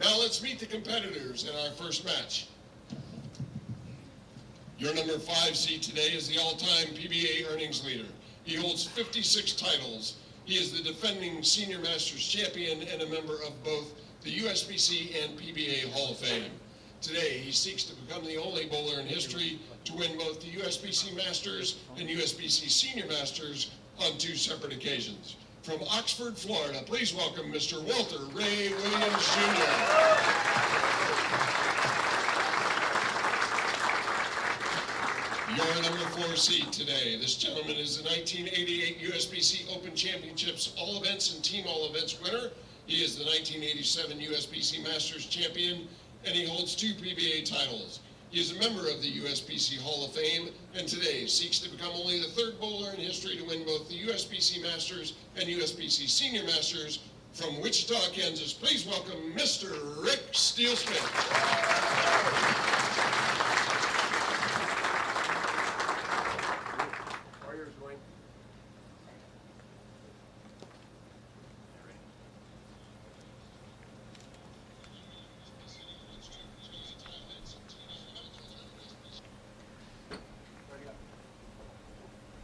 Now let's meet the competitors in our first match. Your number 5 seed today is the all-time PBA earnings leader. He holds 56 titles. He is the defending Senior Masters champion and a member of both the USBC and PBA Hall of Fame. Today, he seeks to become the only bowler in history to win both the USBC Masters and USBC Senior Masters on 2 separate occasions. From Oxford, Florida, please welcome Mr. Walter Ray Williams, Jr. Your number 4 seed today. This gentleman is the 1988 USBC Open Championships All Events and Team All Events winner. He is the 1987 USBC Masters champion, and he holds 2 PBA titles. He is a member of the USBC Hall of Fame, and today seeks to become only the 3rd bowler in history to win both the USBC Masters and USBC Senior Masters. From Wichita, Kansas, please welcome Mr. Rick Steelsmith.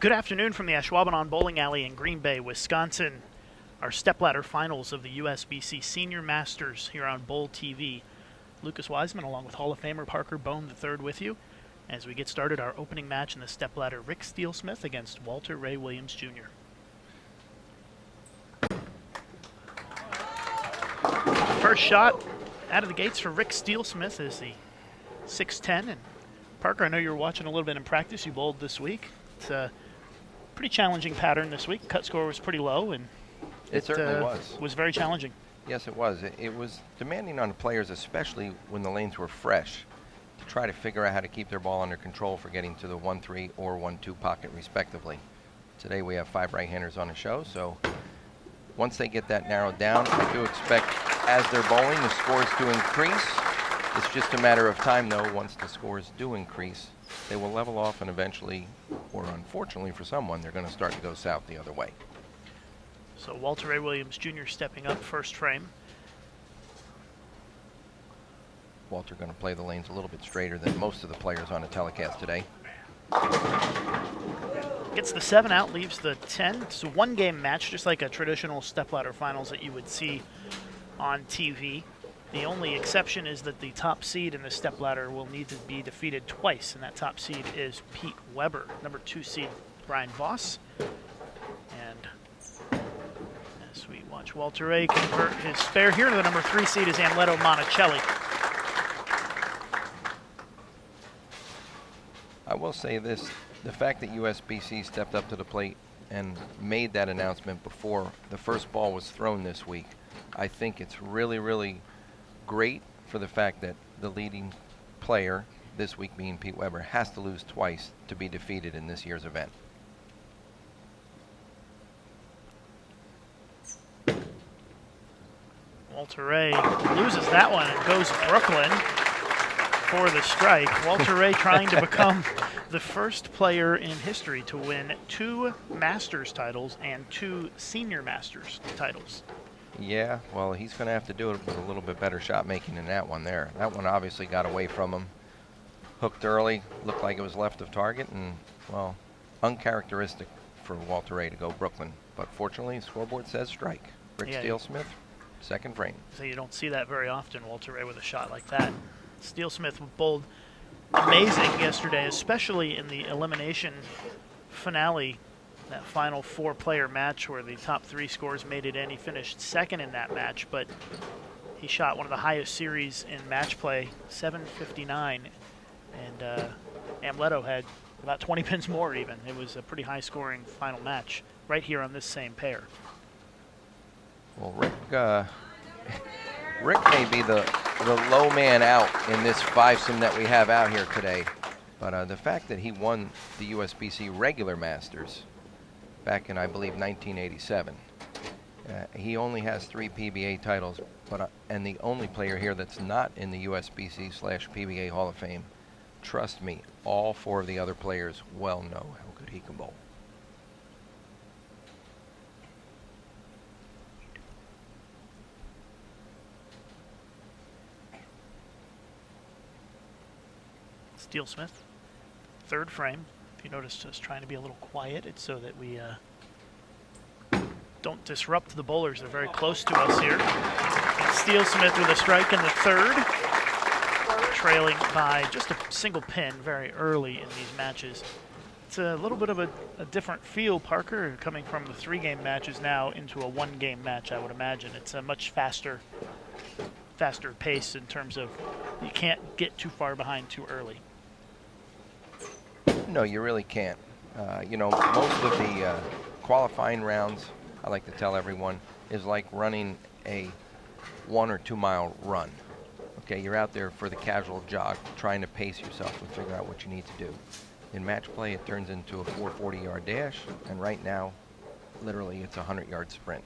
Good afternoon from the Ashwaubenon Bowling Alley in Green Bay, Wisconsin. Our stepladder finals of the USBC Senior Masters here on Bowl TV. Lucas Wiseman along with Hall of Famer Parker Bone III with you as we get started our opening match in the stepladder. Rick Steelsmith against Walter Ray Williams, Jr. First shot out of the gates for Rick Steelsmith is the 6'10". And Parker, I know you were watching a little bit in practice. You bowled this week. It's a pretty challenging pattern this week. Cut score was pretty low, and it certainly was very challenging. Yes, it was. It was demanding on the players, especially when the lanes were fresh, to try to figure out how to keep their ball under control for getting to the 1-3 or 1-2 pocket, respectively. Today we have 5 right-handers on the show, so once they get that narrowed down, I do expect, as they're bowling, the scores to increase. It's just a matter of time, though. Once the scores do increase, they will level off, and eventually, or unfortunately for someone, they're going to start to go south the other way. So Walter Ray Williams Jr. stepping up first frame. Walter going to play the lanes a little bit straighter than most of the players on the telecast today. Gets the 7 out, leaves the 10. It's a 1-game match, just like a traditional stepladder finals that you would see on TV. The only exception is that the top seed in the stepladder will need to be defeated twice, and that top seed is Pete Weber. Number 2 seed Brian Voss. And as we watch Walter Ray convert his spare here, the number 3 seed is Amleto Monacelli. I will say this, the fact that USBC stepped up to the plate and made that announcement before the first ball was thrown this week, I think it's really, really great for the fact that the leading player, this week being Pete Weber, has to lose twice to be defeated in this year's event. Walter Ray loses that one and goes Brooklyn for the strike. Walter Ray trying to become the first player in history to win 2 Masters titles and 2 Senior Masters titles. Yeah, well, he's going to have to do it with a little bit better shot making than that one there. That one obviously got away from him. Hooked early, looked like it was left of target, and, well, uncharacteristic for Walter Ray to go Brooklyn. But fortunately, the scoreboard says strike. Rick Steelsmith, second frame. So you don't see that very often, Walter Ray with a shot like that. Steelsmith bowled amazing yesterday, especially in the elimination finale. That final 4-player match where the top 3 scores made it in. He finished second in that match, but he shot one of the highest series in match play, 759. And Amleto had about 20 pins more even. It was a pretty high-scoring final match right here on this same pair. Well, Rick may be the low man out in this 5-some that we have out here today. But the fact that he won the USBC regular Masters back in, I believe, 1987. He only has 3 PBA titles, and the only player here that's not in the USBC/PBA Hall of Fame. Trust me, all 4 of the other players well know how good he can bowl. Steelsmith, third frame. If you notice us trying to be a little quiet, it's so that we don't disrupt the bowlers. They're very close to us here. Steelsmith with a strike in the third, trailing by just a single pin very early in these matches. It's a little bit of a different feel, Parker, coming from the 3-game matches now into a 1-game match, I would imagine. It's a much faster pace in terms of you can't get too far behind too early. No, you really can't. Most of the qualifying rounds, I like to tell everyone, is like running a 1 or 2 mile run. Okay, you're out there for the casual jog, trying to pace yourself and figure out what you need to do. In match play, it turns into a 440-yard dash, and right now, literally, it's a 100-yard sprint.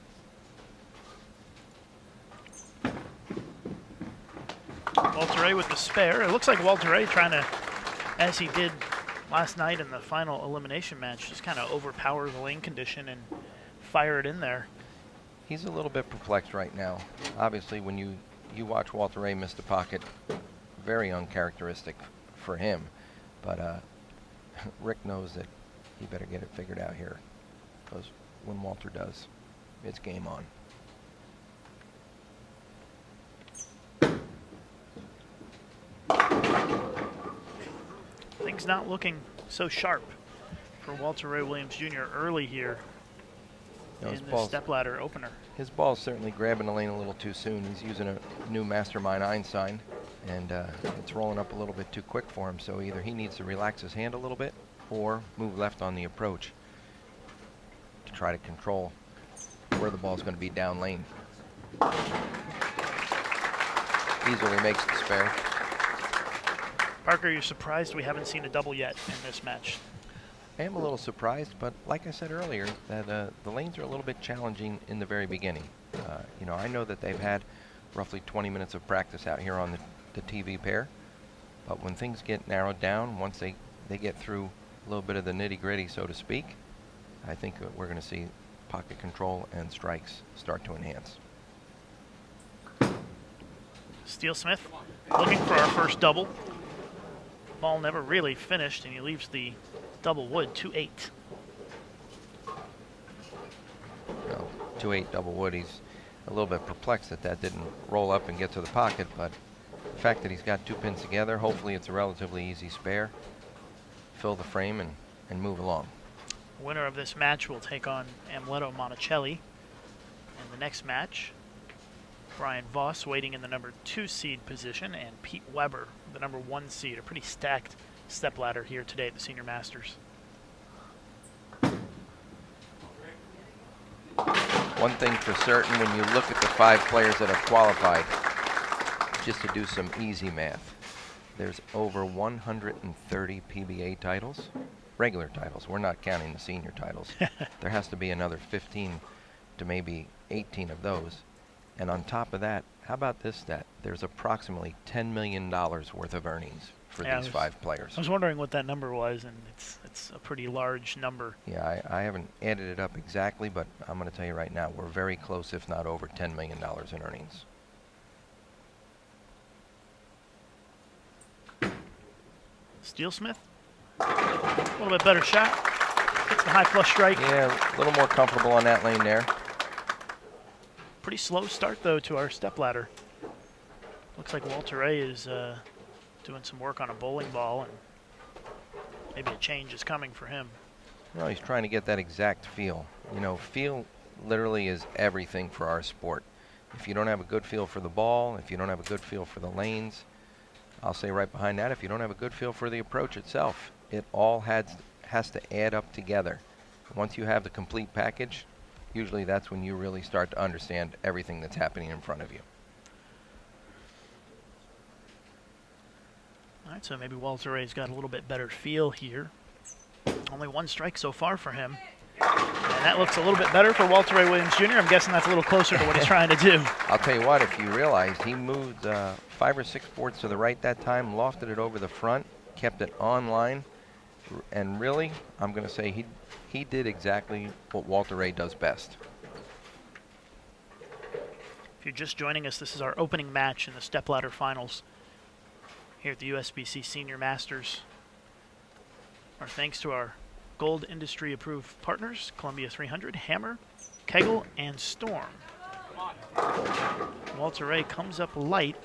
Walter Ray with the spare. It looks like Walter Ray trying to, as he did last night in the final elimination match, just kind of overpower the lane condition and fire it in there. He's a little bit perplexed right now. Obviously, when you watch Walter Ray miss the pocket, very uncharacteristic for him. But Rick knows that he better get it figured out here, because when Walter does, it's game on. Things not looking so sharp for Walter Ray Williams Jr. early here in the Stepladder opener. His ball's certainly grabbing the lane a little too soon. He's using a new Mastermind Einstein, and it's rolling up a little bit too quick for him, so either he needs to relax his hand a little bit or move left on the approach to try to control where the ball's going to be down lane. Easily makes the spare. Parker, you're surprised we haven't seen a double yet in this match? I am a little surprised, but like I said earlier, that the lanes are a little bit challenging in the very beginning. I know that they've had roughly 20 minutes of practice out here on the TV pair, but when things get narrowed down, once they get through a little bit of the nitty-gritty, so to speak, I think that we're going to see pocket control and strikes start to enhance. Steelsmith looking for our first double. Ball never really finished, and he leaves the double wood 2-8. 2-8 double wood. He's a little bit perplexed that didn't roll up and get to the pocket, but the fact that he's got 2 pins together, hopefully it's a relatively easy spare. Fill the frame and move along. Winner of this match will take on Amleto Monacelli. In the next match, Brian Voss waiting in the number 2 seed position, and Pete Weber, the number 1 seed. A pretty stacked stepladder here today at the Senior Masters. One thing for certain, when you look at the 5 players that have qualified, just to do some easy math, there's over 130 PBA titles, regular titles. We're not counting the senior titles. There has to be another 15 to maybe 18 of those. And on top of that, how about this stat? There's approximately $10 million worth of earnings for these 5 players. I was wondering what that number was, and it's a pretty large number. Yeah, I haven't added it up exactly, but I'm going to tell you right now, we're very close, if not over $10 million in earnings. Steelsmith, a little bit better shot. Hits the high flush strike. Yeah, a little more comfortable on that lane there. Pretty slow start, though, to our stepladder. Looks like Walter Ray is doing some work on a bowling ball, and maybe a change is coming for him. No, he's trying to get that exact feel. Feel literally is everything for our sport. If you don't have a good feel for the ball, if you don't have a good feel for the lanes, I'll say right behind that, if you don't have a good feel for the approach itself, it all has to add up together. Once you have the complete package, usually that's when you really start to understand everything that's happening in front of you. All right, so maybe Walter Ray's got a little bit better feel here. Only 1 strike so far for him. And that looks a little bit better for Walter Ray Williams Jr. I'm guessing that's a little closer to what he's trying to do. I'll tell you what, if you realize he moved 5 or 6 boards to the right that time, lofted it over the front, kept it on line, and really, I'm going to say he did exactly what Walter Ray does best. If you're just joining us, this is our opening match in the Stepladder Finals. here at the USBC Senior Masters. Our thanks to our Gold Industry approved partners, Columbia 300, Hammer, Kegel, and Storm. Walter Ray comes up light,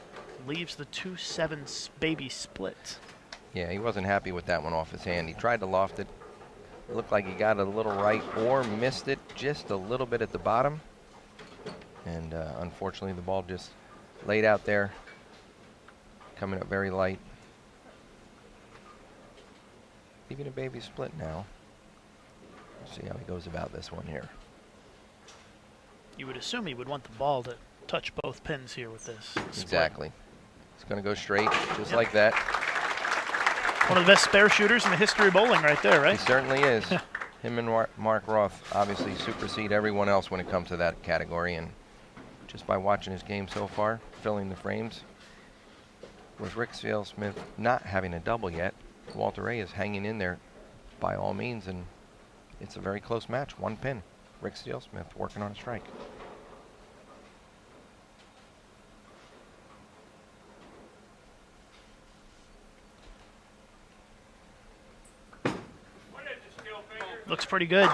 leaves the 2-7 baby split. Yeah, he wasn't happy with that one off his hand. He tried to loft it. Looked like he got it a little right or missed it just a little bit at the bottom. And unfortunately, the ball just laid out there, coming up very light. Leaving a baby split now. We'll see how he goes about this one here. You would assume he would want the ball to touch both pins here with this split. Exactly. It's going to go straight, just like that. One of the best spare shooters in the history of bowling right there, right? He certainly is. Him and Mark Roth obviously supersede everyone else when it comes to that category. And just by watching his game so far, filling the frames, with Rick Steelsmith not having a double yet, Walter Ray is hanging in there by all means, and it's a very close match, one pin. Rick Steelsmith working on a strike. Looks pretty good.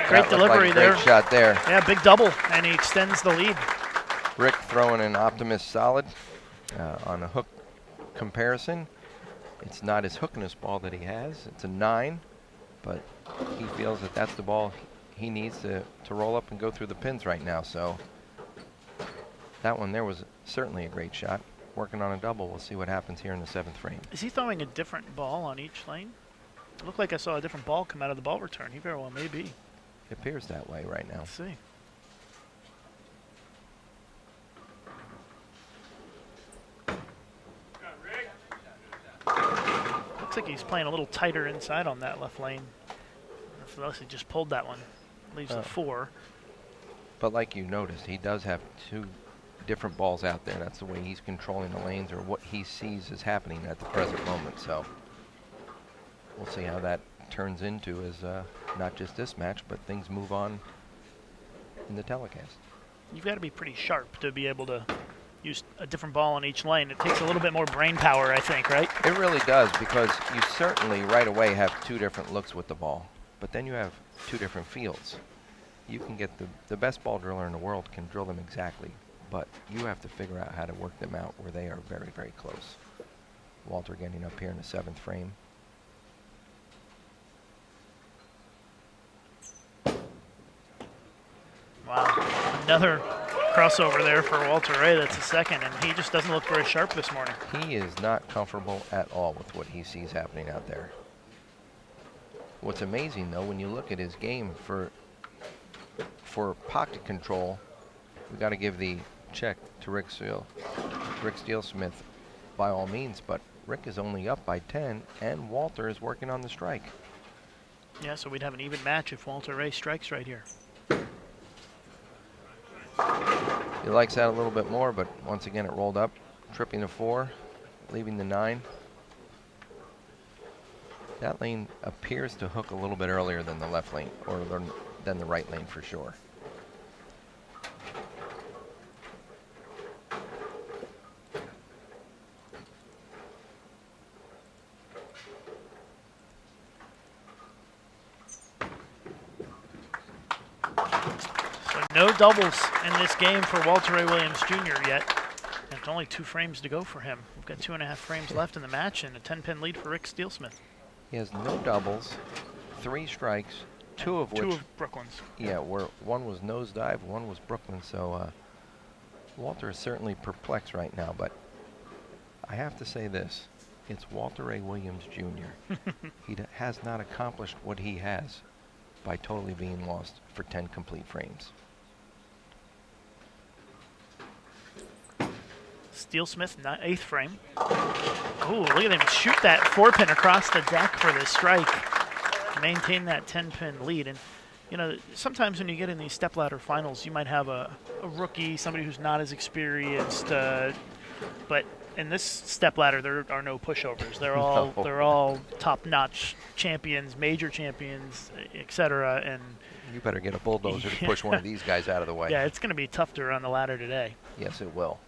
Great delivery like a there. Great shot there. Yeah, big double, and he extends the lead. Rick throwing an optimist solid on a hook comparison. It's not his hookiness ball that he has. It's a 9, but he feels that that's the ball he needs to roll up and go through the pins right now. So that one there was certainly a great shot. Working on a double. We'll see what happens here in the 7th frame. Is he throwing a different ball on each lane? It looked like I saw a different ball come out of the ball return. He very well may be. It appears that way right now. Let's see. Looks like he's playing a little tighter inside on that left lane. Unless he just pulled that one. Leaves a 4. But like you noticed, he does have 2 different balls out there. That's the way he's controlling the lanes, or what he sees is happening at the present moment. So we'll see how that turns into as not just this match, but things move on in the telecast. You've got to be pretty sharp to be able to use a different ball on each lane. It takes a little bit more brain power, I think, right? It really does, because you certainly right away have 2 different looks with the ball, but then you have 2 different fields. You can get the best ball driller in the world can drill them exactly, but you have to figure out how to work them out where they are very, very close. Walter getting up here in the 7th frame. Wow, another crossover there for Walter Ray. That's a second, and he just doesn't look very sharp this morning. He is not comfortable at all with what he sees happening out there. What's amazing, though, when you look at his game for pocket control, we got to give the check to Rick Steelsmith by all means, but Rick is only up by 10, and Walter is working on the strike. Yeah, so we'd have an even match if Walter Ray strikes right here. He likes that a little bit more, but once again it rolled up, tripping the 4, leaving the 9. That lane appears to hook a little bit earlier than the left lane, or than the right lane for sure. No doubles in this game for Walter Ray Williams Jr. yet. And it's only 2 frames to go for him. We've got 2.5 frames left in the match and a 10-pin lead for Rick Steelsmith. He has no doubles, 3 strikes, 2 of which... 2 of Brooklyn's. Yeah, where one was nosedive, one was Brooklyn. So Walter is certainly perplexed right now, but I have to say this. It's Walter Ray Williams Jr. He has not accomplished what he has by totally being lost for 10 complete frames. Steelsmith, 8th frame. Oh, look at him shoot that 4-pin across the deck for this strike. Maintain that 10-pin lead. And, you know, sometimes when you get in these stepladder finals, you might have a rookie, somebody who's not as experienced. But in this stepladder, there are no pushovers. They're all they're all top-notch champions, major champions, etc. And you better get a bulldozer to push one of these guys out of the way. Yeah, it's going to be tough to run the ladder today. Yes, it will.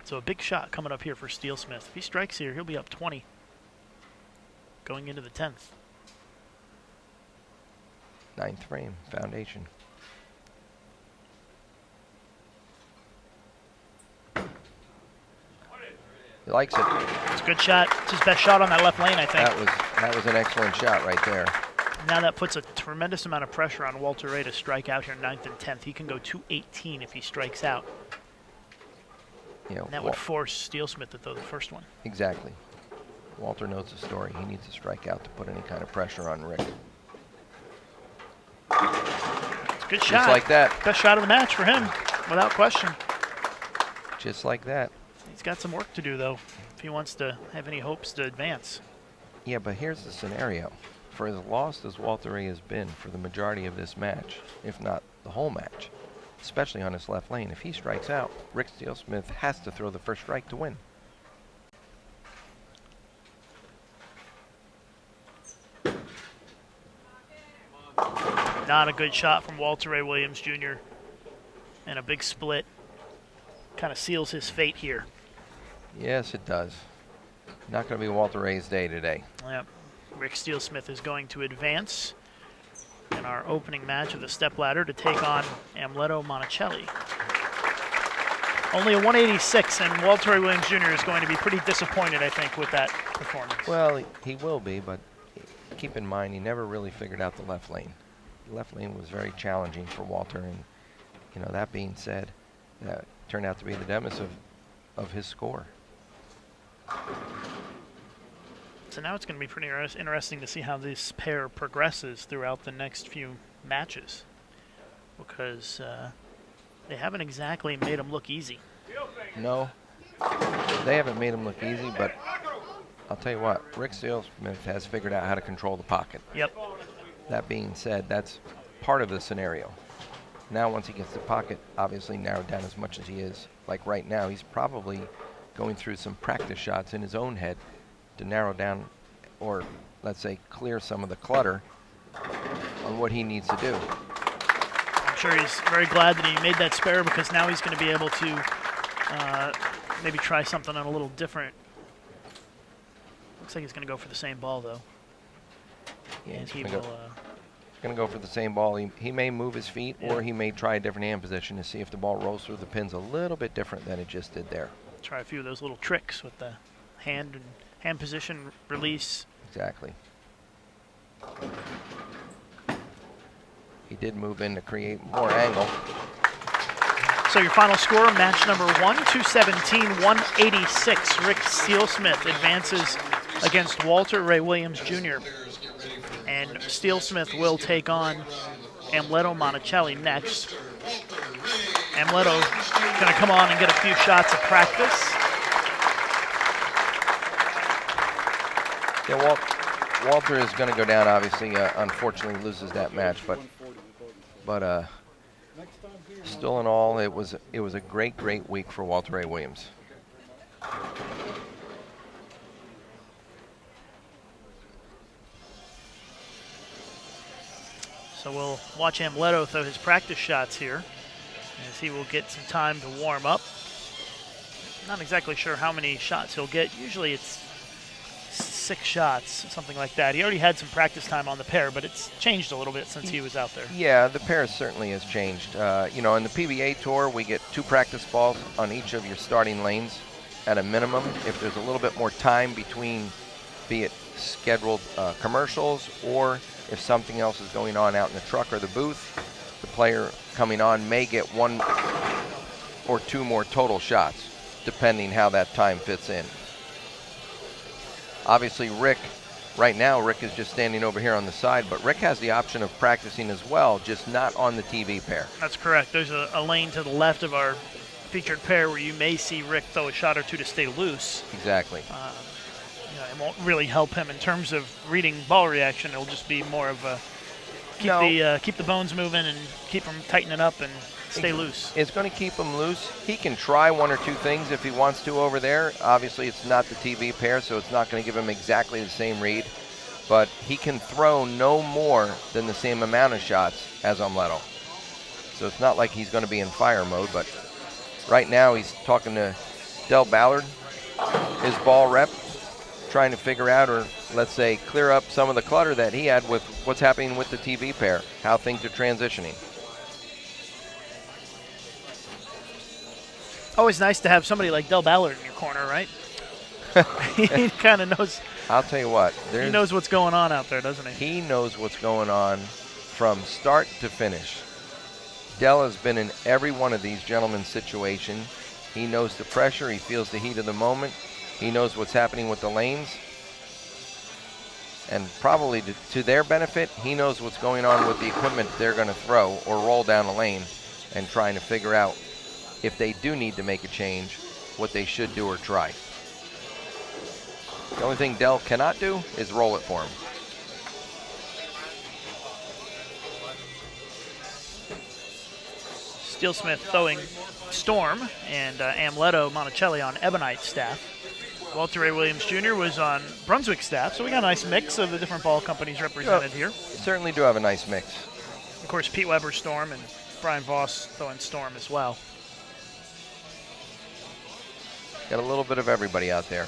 So a big shot coming up here for Steelsmith. If he strikes here, he'll be up 20 going into the 10th. 9th frame, foundation. He likes it. It's a good shot. It's his best shot on that left lane, I think. That was an excellent shot right there. Now that puts a tremendous amount of pressure on Walter Ray to strike out here 9th and 10th. He can go 218 if he strikes out. Yeah, And that would force Steelsmith to throw the first one. Exactly. Walter knows the story. He needs to strike out to put any kind of pressure on Rick. It's a good shot. Just like that. Best shot of the match for him, without question. Just like that. He's got some work to do, though, if he wants to have any hopes to advance. Yeah, but here's the scenario. For as lost as Walter Ray has been for the majority of this match, if not the whole match, especially on his left lane, if he strikes out, Rick Steelsmith has to throw the first strike to win. Not a good shot from Walter Ray Williams Jr. And a big split kind of seals his fate here. Yes, it does. Not going to be Walter Ray's day today. Yep. Rick Steelsmith is going to advance in our opening match of the stepladder to take on Amleto Monacelli. Only a 186, and Walter Ray Williams Jr. is going to be pretty disappointed, I think, with that performance. Well, he will be, but keep in mind he never really figured out the left lane. The left lane was very challenging for Walter, and you know, that being said, that turned out to be the demise of his score. So now it's going to be pretty interesting to see how this pair progresses throughout the next few matches, because they haven't exactly made them look easy. No, they haven't made him look easy, but I'll tell you what, Rick Steelsmith has figured out how to control the pocket. Yep. That being said, that's part of the scenario. Now once he gets the pocket obviously narrowed down as much as he is, like right now, he's probably going through some practice shots in his own head to narrow down, or let's say clear some of the clutter on what he needs to do. I'm sure he's very glad that he made that spare, because now he's going to be able to maybe try something on a little different. Looks like he's going to go for the same ball, though. Yeah, And he's he going will. to go for the same ball. He may move his feet, Yeah. or he may try a different hand position to see if the ball rolls through the pins a little bit different than it just did there. Try a few of those little tricks with the hand and hand position release. Exactly. He did move in to create more angle. So your final score, match number 1, 217-186. Rick Steelsmith advances against Walter Ray Williams Jr. And Steelsmith will take on Amleto Monacelli next. Amleto going to come on and get a few shots of practice. Yeah, Walter is going to go down, obviously. Unfortunately, loses that match, but still in all, it was a great week for Walter Ray Williams. So we'll watch Amleto throw his practice shots here, as he will get some time to warm up. Not exactly sure how many shots he'll get. Usually it's 6 shots, something like that. He already had some practice time on the pair, but it's changed a little bit since he was out there. Yeah, the pair certainly has changed. You know, in the PBA Tour, we get 2 practice balls on each of your starting lanes at a minimum. If there's a little bit more time between, be it scheduled commercials, or if something else is going on out in the truck or the booth, the player coming on may get 1 or 2 more total shots, depending how that time fits in. Obviously, right now, Rick is just standing over here on the side, but Rick has the option of practicing as well, just not on the TV pair. That's correct. There's a lane to the left of our featured pair where you may see Rick throw a shot or 2 to stay loose. Exactly. You know, it won't really help him in terms of reading ball reaction. It'll just be more of a keep the bones moving and keep them tightening up and stay loose. It's going to keep him loose. He can try 1 or 2 things if he wants to over there. Obviously, it's not the TV pair, so it's not going to give him exactly the same read. But he can throw no more than the same amount of shots as Amleto. So it's not like he's going to be in fire mode. But right now, he's talking to Del Ballard, his ball rep, trying to figure out, or let's say clear up some of the clutter that he had with what's happening with the TV pair, how things are transitioning. Always nice to have somebody like Del Ballard in your corner, right? He kind of knows. I'll tell you what. He knows what's going on out there, doesn't he? He knows what's going on from start to finish. Del has been in every one of these gentlemen's situations. He knows the pressure. He feels the heat of the moment. He knows what's happening with the lanes. And probably to their benefit, he knows what's going on with the equipment they're going to throw or roll down the lane, and trying to figure out if they do need to make a change, what they should do or try. The only thing Del cannot do is roll it for him. Steelsmith throwing Storm and Amleto Monacelli on Ebonite's staff. Walter Ray Williams Jr. was on Brunswick staff, so we got a nice mix of the different ball companies represented here. Certainly do have a nice mix. Of course, Pete Weber Storm and Brian Voss throwing Storm as well. Got a little bit of everybody out there.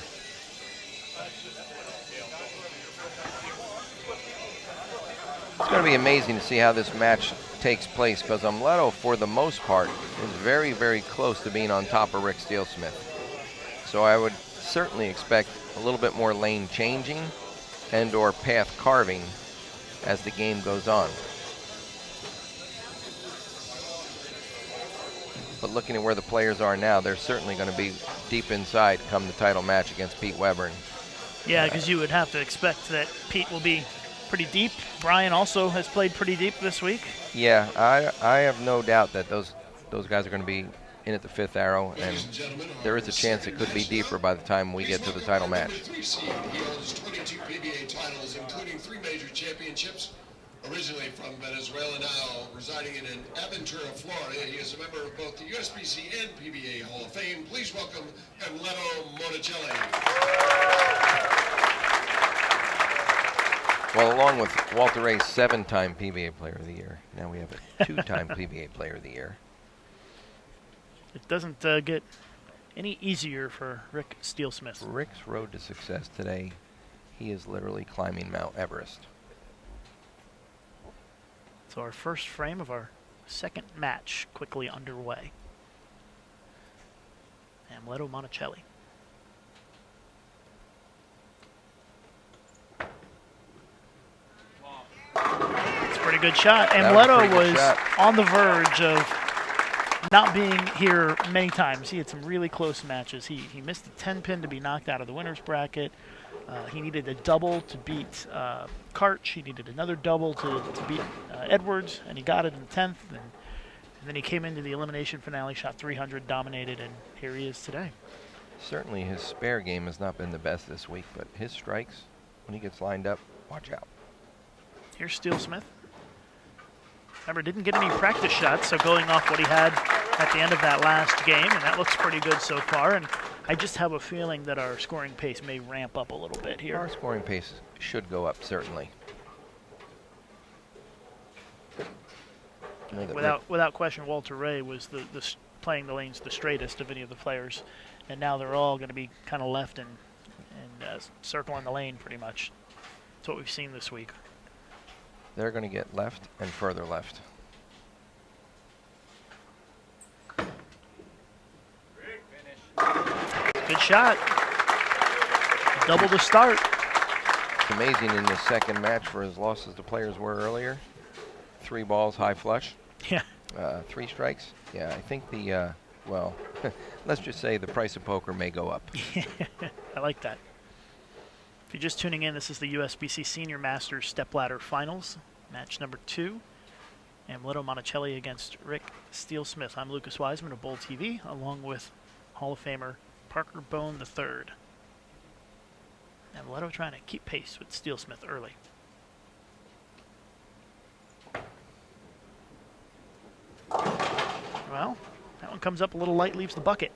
It's going to be amazing to see how this match takes place, because Amleto, for the most part, is very, very close to being on top of Rick Steelsmith. So I would certainly expect a little bit more lane changing and or path carving as the game goes on. But looking at where the players are now, they're certainly going to be deep inside come the title match against Pete Weber. Yeah, because you would have to expect that Pete will be pretty deep. Brian also has played pretty deep this week. Yeah, I have no doubt that those guys are going to be in at the fifth arrow, and there is a chance it could be deeper by the time we get to the title match. He holds 22 PBA titles, including 3 major championships. Originally from Venezuela, now residing in Aventura, Florida. He is a member of both the USBC and PBA Hall of Fame. Please welcome Amleto Monacelli. Well, along with Walter Ray's 7-time PBA Player of the Year, now we have a 2-time PBA Player of the Year. It doesn't get any easier for Rick Steelsmith. Rick's road to success today, he is literally climbing Mount Everest. So our first frame of our second match quickly underway. Amleto Monacelli. It's a pretty good shot. Amleto was on the verge of not being here many times. He had some really close matches. He missed a 10-pin to be knocked out of the winner's bracket. He needed a double to beat Karch. He needed another double to beat Edwards, and he got it in the 10th. And then he came into the elimination finale, shot 300, dominated, and here he is today. Certainly his spare game has not been the best this week, but his strikes, when he gets lined up, watch out. Here's Steelsmith. Remember, didn't get any practice shots, so going off what he had at the end of that last game, and that looks pretty good so far. And I just have a feeling that our scoring pace may ramp up a little bit here. Our scoring pace should go up, certainly. Without question, Walter Ray was playing the lanes the straightest of any of the players, and now they're all going to be kind of left and circling the lane pretty much. That's what we've seen this week. They're going to get left and further left. Good shot. Double to start. It's amazing in the second match for as lost as the players were earlier. 3 balls, high flush. Yeah. 3 strikes. Yeah, I think well, let's just say the price of poker may go up. I like that. If you're just tuning in, this is the USBC Senior Masters Stepladder Finals, match number 2. Amleto Monacelli against Rick Steelsmith. I'm Lucas Wiseman of Bowl TV, along with Hall of Famer Parker Bone III. Amleto trying to keep pace with Steelsmith early. Well, that one comes up a little light, leaves the bucket.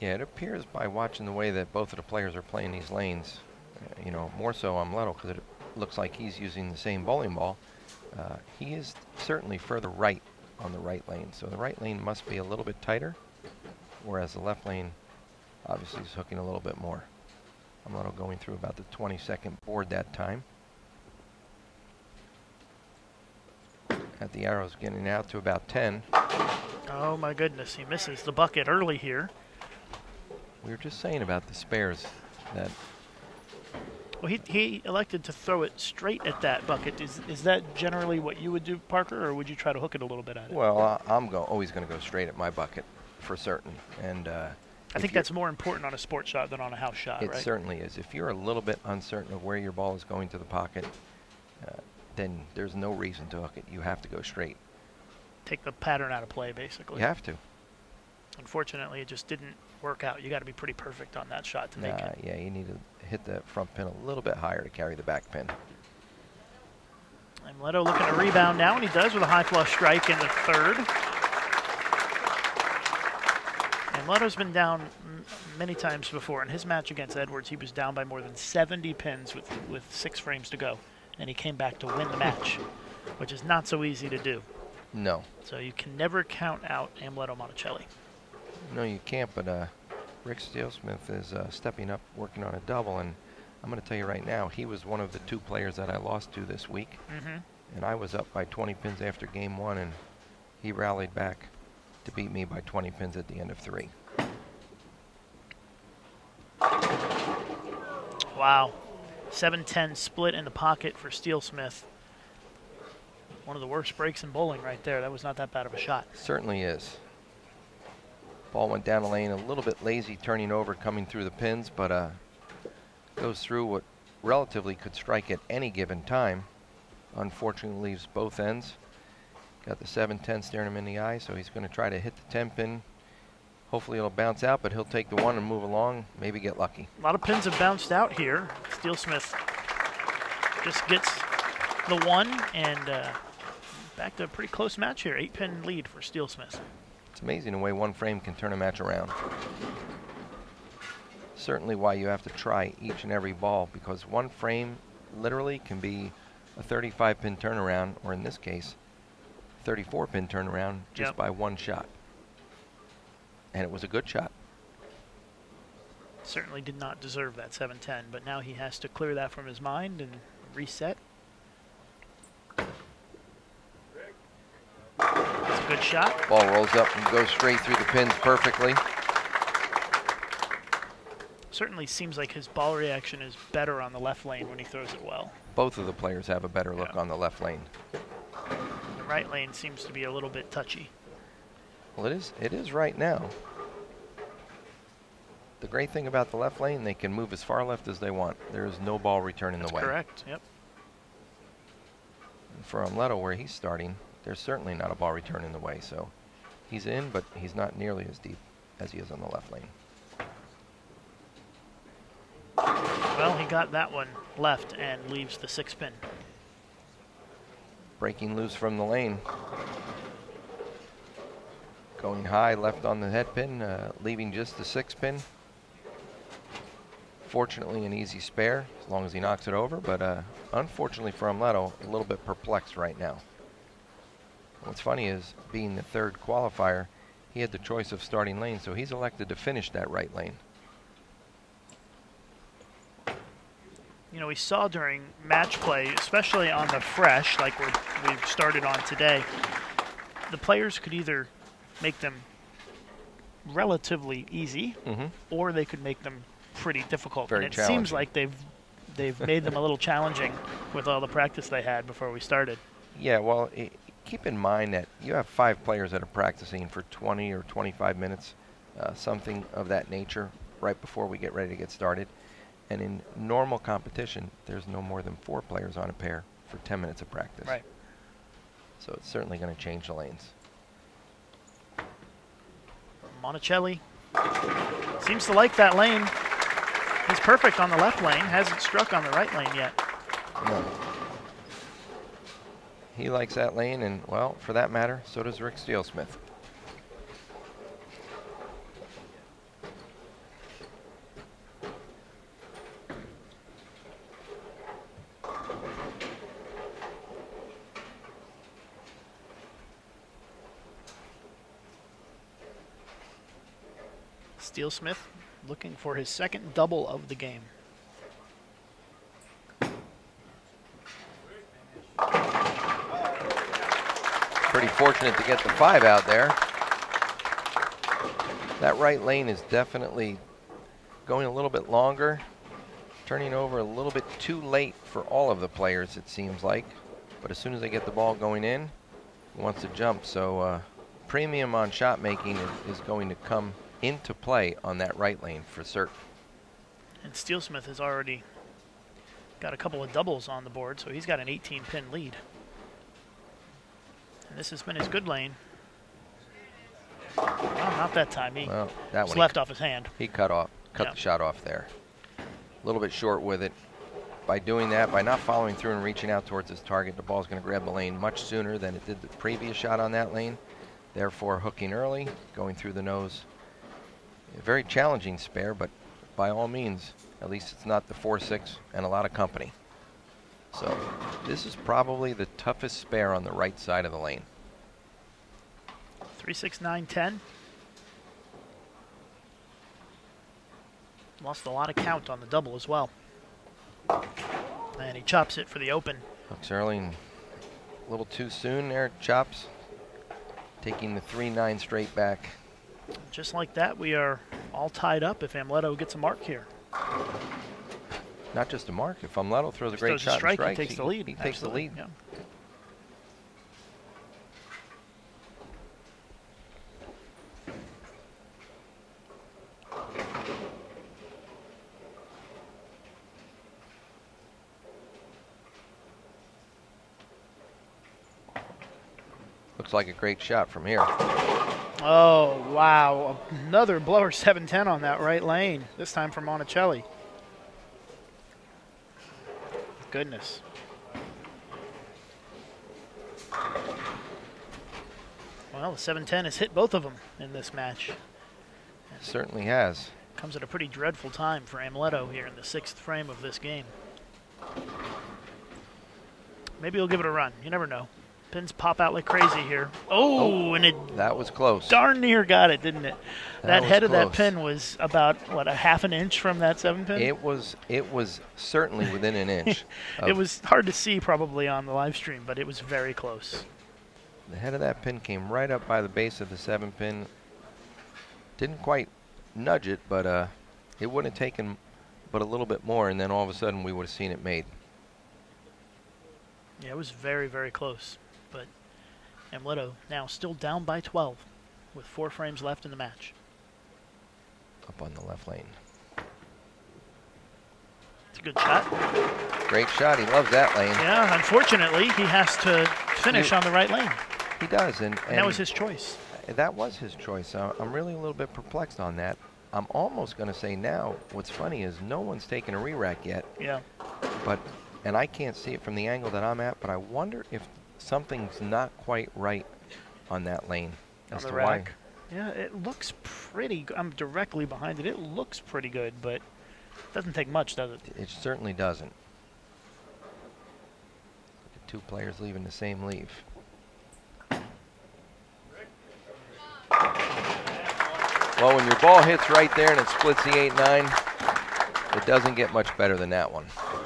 Yeah, it appears by watching the way that both of the players are playing these lanes, more so Amleto, because it looks like he's using the same bowling ball. He is certainly further right on the right lane, so the right lane must be a little bit tighter, whereas the left lane Obviously, he's hooking a little bit more. Amleto going through about the 22nd board that time. At the arrows getting out to about 10. Oh my goodness, he misses the bucket early here. We were just saying about the spares that Well, he elected to throw it straight at that bucket. Is that generally what you would do, Parker, or would you try to hook it a little bit at it? well, I'm always going to go straight at my bucket for certain. And I think that's more important on a sport shot than on a house shot, it right? certainly is. If you're a little bit uncertain of where your ball is going to the pocket, then there's no reason to hook it. You have to go straight. Take the pattern out of play, basically. You have to. Unfortunately, it just didn't work out. You got to be pretty perfect on that shot to make it. Yeah, you need to hit the front pin a little bit higher to carry the back pin. Amleto looking to rebound now, and he does with a high flush strike in the third. Amleto's been down many times before. In his match against Edwards, he was down by more than 70 pins with 6 frames to go, and he came back to win the match, which is not so easy to do. No. So you can never count out Amleto Monacelli. No, you can't, but Rick Steelsmith is stepping up, working on a double, and I'm going to tell you right now, he was one of the 2 players that I lost to this week, and I was up by 20 pins after game 1, and he rallied back to beat me by 20 pins at the end of 3. Wow. 7-10 split in the pocket for Steelsmith. One of the worst breaks in bowling right there. That was not that bad of a shot. Certainly is. Ball went down the lane a little bit lazy, turning over, coming through the pins, but goes through what relatively could strike at any given time. Unfortunately, leaves both ends. Got the 7-10 staring him in the eye, so he's going to try to hit the 10 pin. Hopefully it'll bounce out, but he'll take the 1 and move along, maybe get lucky. A lot of pins have bounced out here. Steelsmith just gets the 1, and back to a pretty close match here. 8-pin lead for Steelsmith. It's amazing the way 1 frame can turn a match around. Certainly why you have to try each and every ball, because 1 frame literally can be a 35-pin turnaround, or in this case, 34-pin turnaround just by 1 shot. And it was a good shot. Certainly did not deserve that 7-10, but now he has to clear that from his mind and reset. It's a good shot. Ball rolls up and goes straight through the pins perfectly. Certainly seems like his ball reaction is better on the left lane when he throws it well. Both of the players have a better look on the left lane. The right lane seems to be a little bit touchy. Well, it is right now. The great thing about the left lane, they can move as far left as they want. There is no ball return in the way. Correct, yep. And for Amleto, where he's starting, there's certainly not a ball return in the way. So he's in, but he's not nearly as deep as he is on the left lane. Well, he got that one left and leaves the 6-pin. Breaking loose from the lane. Going high, left on the head pin, leaving just the 6-pin. Fortunately, an easy spare, as long as he knocks it over, but unfortunately for Amleto, a little bit perplexed right now. What's funny is, being the 3rd qualifier, he had the choice of starting lane, so he's elected to finish that right lane. You know, we saw during match play, especially on the fresh, like we've started on today, the players could either make them relatively easy, or they could make them pretty difficult. Very and it seems like they've made them a little challenging with all the practice they had before we started. Yeah, well, keep in mind that you have 5 players that are practicing for 20 or 25 minutes, something of that nature, right before we get ready to get started. And in normal competition, there's no more than 4 players on a pair for 10 minutes of practice. Right. So it's certainly going to change the lanes. Monacelli seems to like that lane. He's perfect on the left lane, hasn't struck on the right lane yet. No. He likes that lane, and, well, for that matter, so does Rick Steelsmith. Steelsmith looking for his second double of the game. Pretty fortunate to get the 5 out there. That right lane is definitely going a little bit longer, turning over a little bit too late for all of the players, it seems like. But as soon as they get the ball going in, he wants to jump. So premium on shot making is going to come into play on that right lane for certain. And Steelsmith has already got a couple of doubles on the board, so he's got an 18-pin lead. And this has been his good lane. Well, not that time. He that was one left off his hand. He cut the shot off there. A little bit short with it. By doing that, by not following through and reaching out towards his target, the ball's going to grab the lane much sooner than it did the previous shot on that lane. Therefore, hooking early, going through the nose. A very challenging spare, but by all means, at least it's not the 4-6 and a lot of company. So this is probably the toughest spare on the right side of the lane. 3, 6, 9, 10. Lost a lot of count on the double as well. And he chops it for the open. Hooks early and a little too soon there, chops. Taking the 3-9 straight back. Just like that, we are all tied up if Amleto gets a mark here. Not just a mark. If Amleto throws a great throws a shot strike, and he strikes, takes the lead. He takes the lead. Yeah. Looks like a great shot from here. Oh, wow. Another blower 7-10 on that right lane, this time for Monacelli. Goodness. Well, the 7-10 has hit both of them in this match. It certainly has. Comes at a pretty dreadful time for Amleto here in the 6th frame of this game. Maybe he'll give it a run. You never know. Pins pop out like crazy here. Oh, and it that was close. Darn near got it, didn't it? That head of that close. pin was about, what, a half an inch from that 7-pin? It was certainly within an inch. It was hard to see probably on the live stream, but it was very close. The head of that pin came right up by the base of the 7-pin. Didn't quite nudge it, but it wouldn't have taken but a little bit more, and then all of a sudden we would have seen it made. Yeah, it was very, very close. But Amleto now still down by 12 with 4 frames left in the match. Up on the left lane. It's a good shot. Great shot. He loves that lane. Yeah, unfortunately, he has to finish on the right lane. He does. And that was his choice. That was his choice. I'm really a little bit perplexed on that. I'm almost going to say now, what's funny is no one's taken a re-rack yet. Yeah. And I can't see it from the angle that I'm at, but I wonder if something's not quite right on that lane. On As the to rack. why. Yeah, it looks pretty good. I'm directly behind it. It looks pretty good, but it doesn't take much, does it? It certainly doesn't. Look at 2 players leaving the same leave. Well, when your ball hits right there and it splits the 8-9, it doesn't get much better than that one.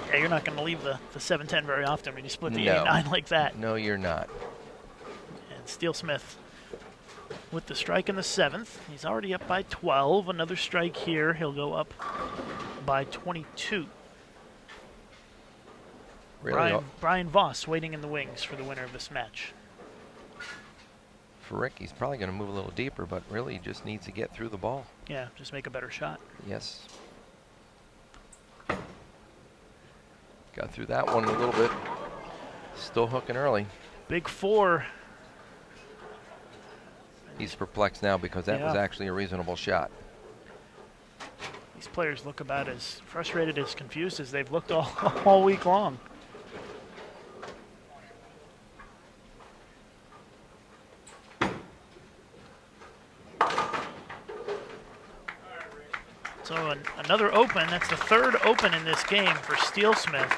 Yeah, you're not going to leave the 7-10 very often when you split the No. 8-9 like that. No, you're not. And Steelsmith with the strike in the 7th. He's already up by 12. Another strike here. He'll go up by 22. Really, Brian Voss waiting in the wings for the winner of this match. for Rick, he's probably going to move a little deeper, but really he just needs to get through the ball. Yeah, just make a better shot. Yes. Got through that one a little bit. Still hooking early. Big 4. He's perplexed now because that was actually a reasonable shot. These players look about as frustrated, as confused as they've looked all week long. So another open. That's the 3rd open in this game for Steelsmith.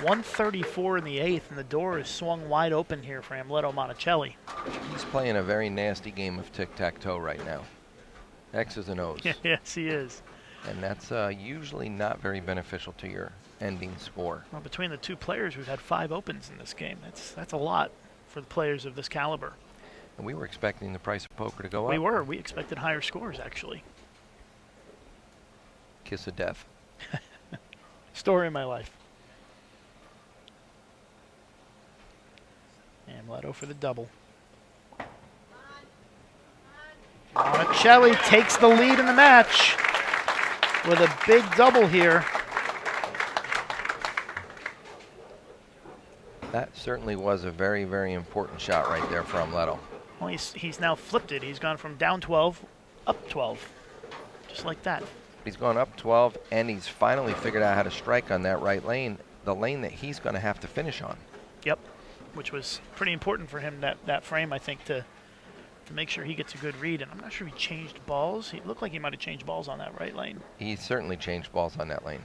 134 in the 8th, and the door is swung wide open here for Amleto Monacelli. He's playing a very nasty game of tic-tac-toe right now. X's and O's. Yes, he is. And that's usually not very beneficial to your ending score. Well, between the two players, we've had 5 opens in this game. That's a lot for the players of this caliber. And we were expecting the price of poker to go up. We were. We expected higher scores, actually. Kiss of death. Story of my life. Amleto for the double. Monacelli takes the lead in the match with a big double here. That certainly was a very, very important shot right there for Amleto. Well, he's now flipped it. He's gone from down 12, up 12, just like that. He's gone up 12, and he's finally figured out how to strike on that right lane, the lane that he's going to have to finish on. Yep, which was pretty important for him, that frame, I think, to make sure he gets a good read. And I'm not sure he changed balls. He looked like he might have changed balls on that right lane. He certainly changed balls on that lane.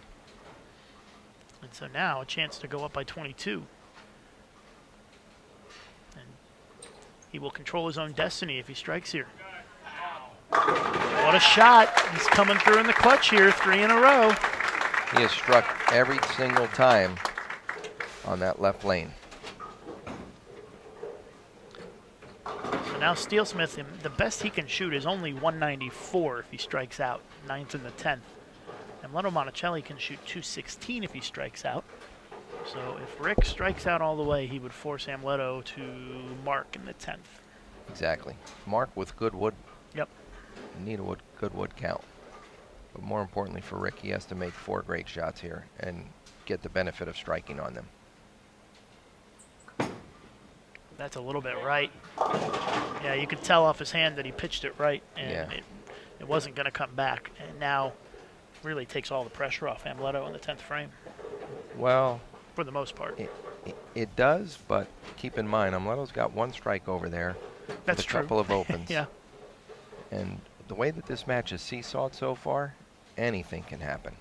And so now a chance to go up by 22. And he will control his own destiny if he strikes here. What a shot. He's coming through in the clutch here, 3 in a row. He has struck every single time on that left lane. So now Steelsmith, the best he can shoot is only 194 if he strikes out, 9th and the 10th. Amleto Monacelli can shoot 216 if he strikes out. So if Rick strikes out all the way, he would force Amleto to mark in the 10th. Exactly. Mark with good wood. Yep. Need a good wood count. But more importantly for Rick, he has to make 4 great shots here and get the benefit of striking on them. That's a little bit right. Yeah, you could tell off his hand that he pitched it right, and it wasn't going to come back. And now really takes all the pressure off Amleto in the 10th frame. Well, for the most part. It does, but keep in mind, Amleto's got 1 strike over there. That's with a couple of opens. Yeah. And the way that this match is seesawed so far, anything can happen.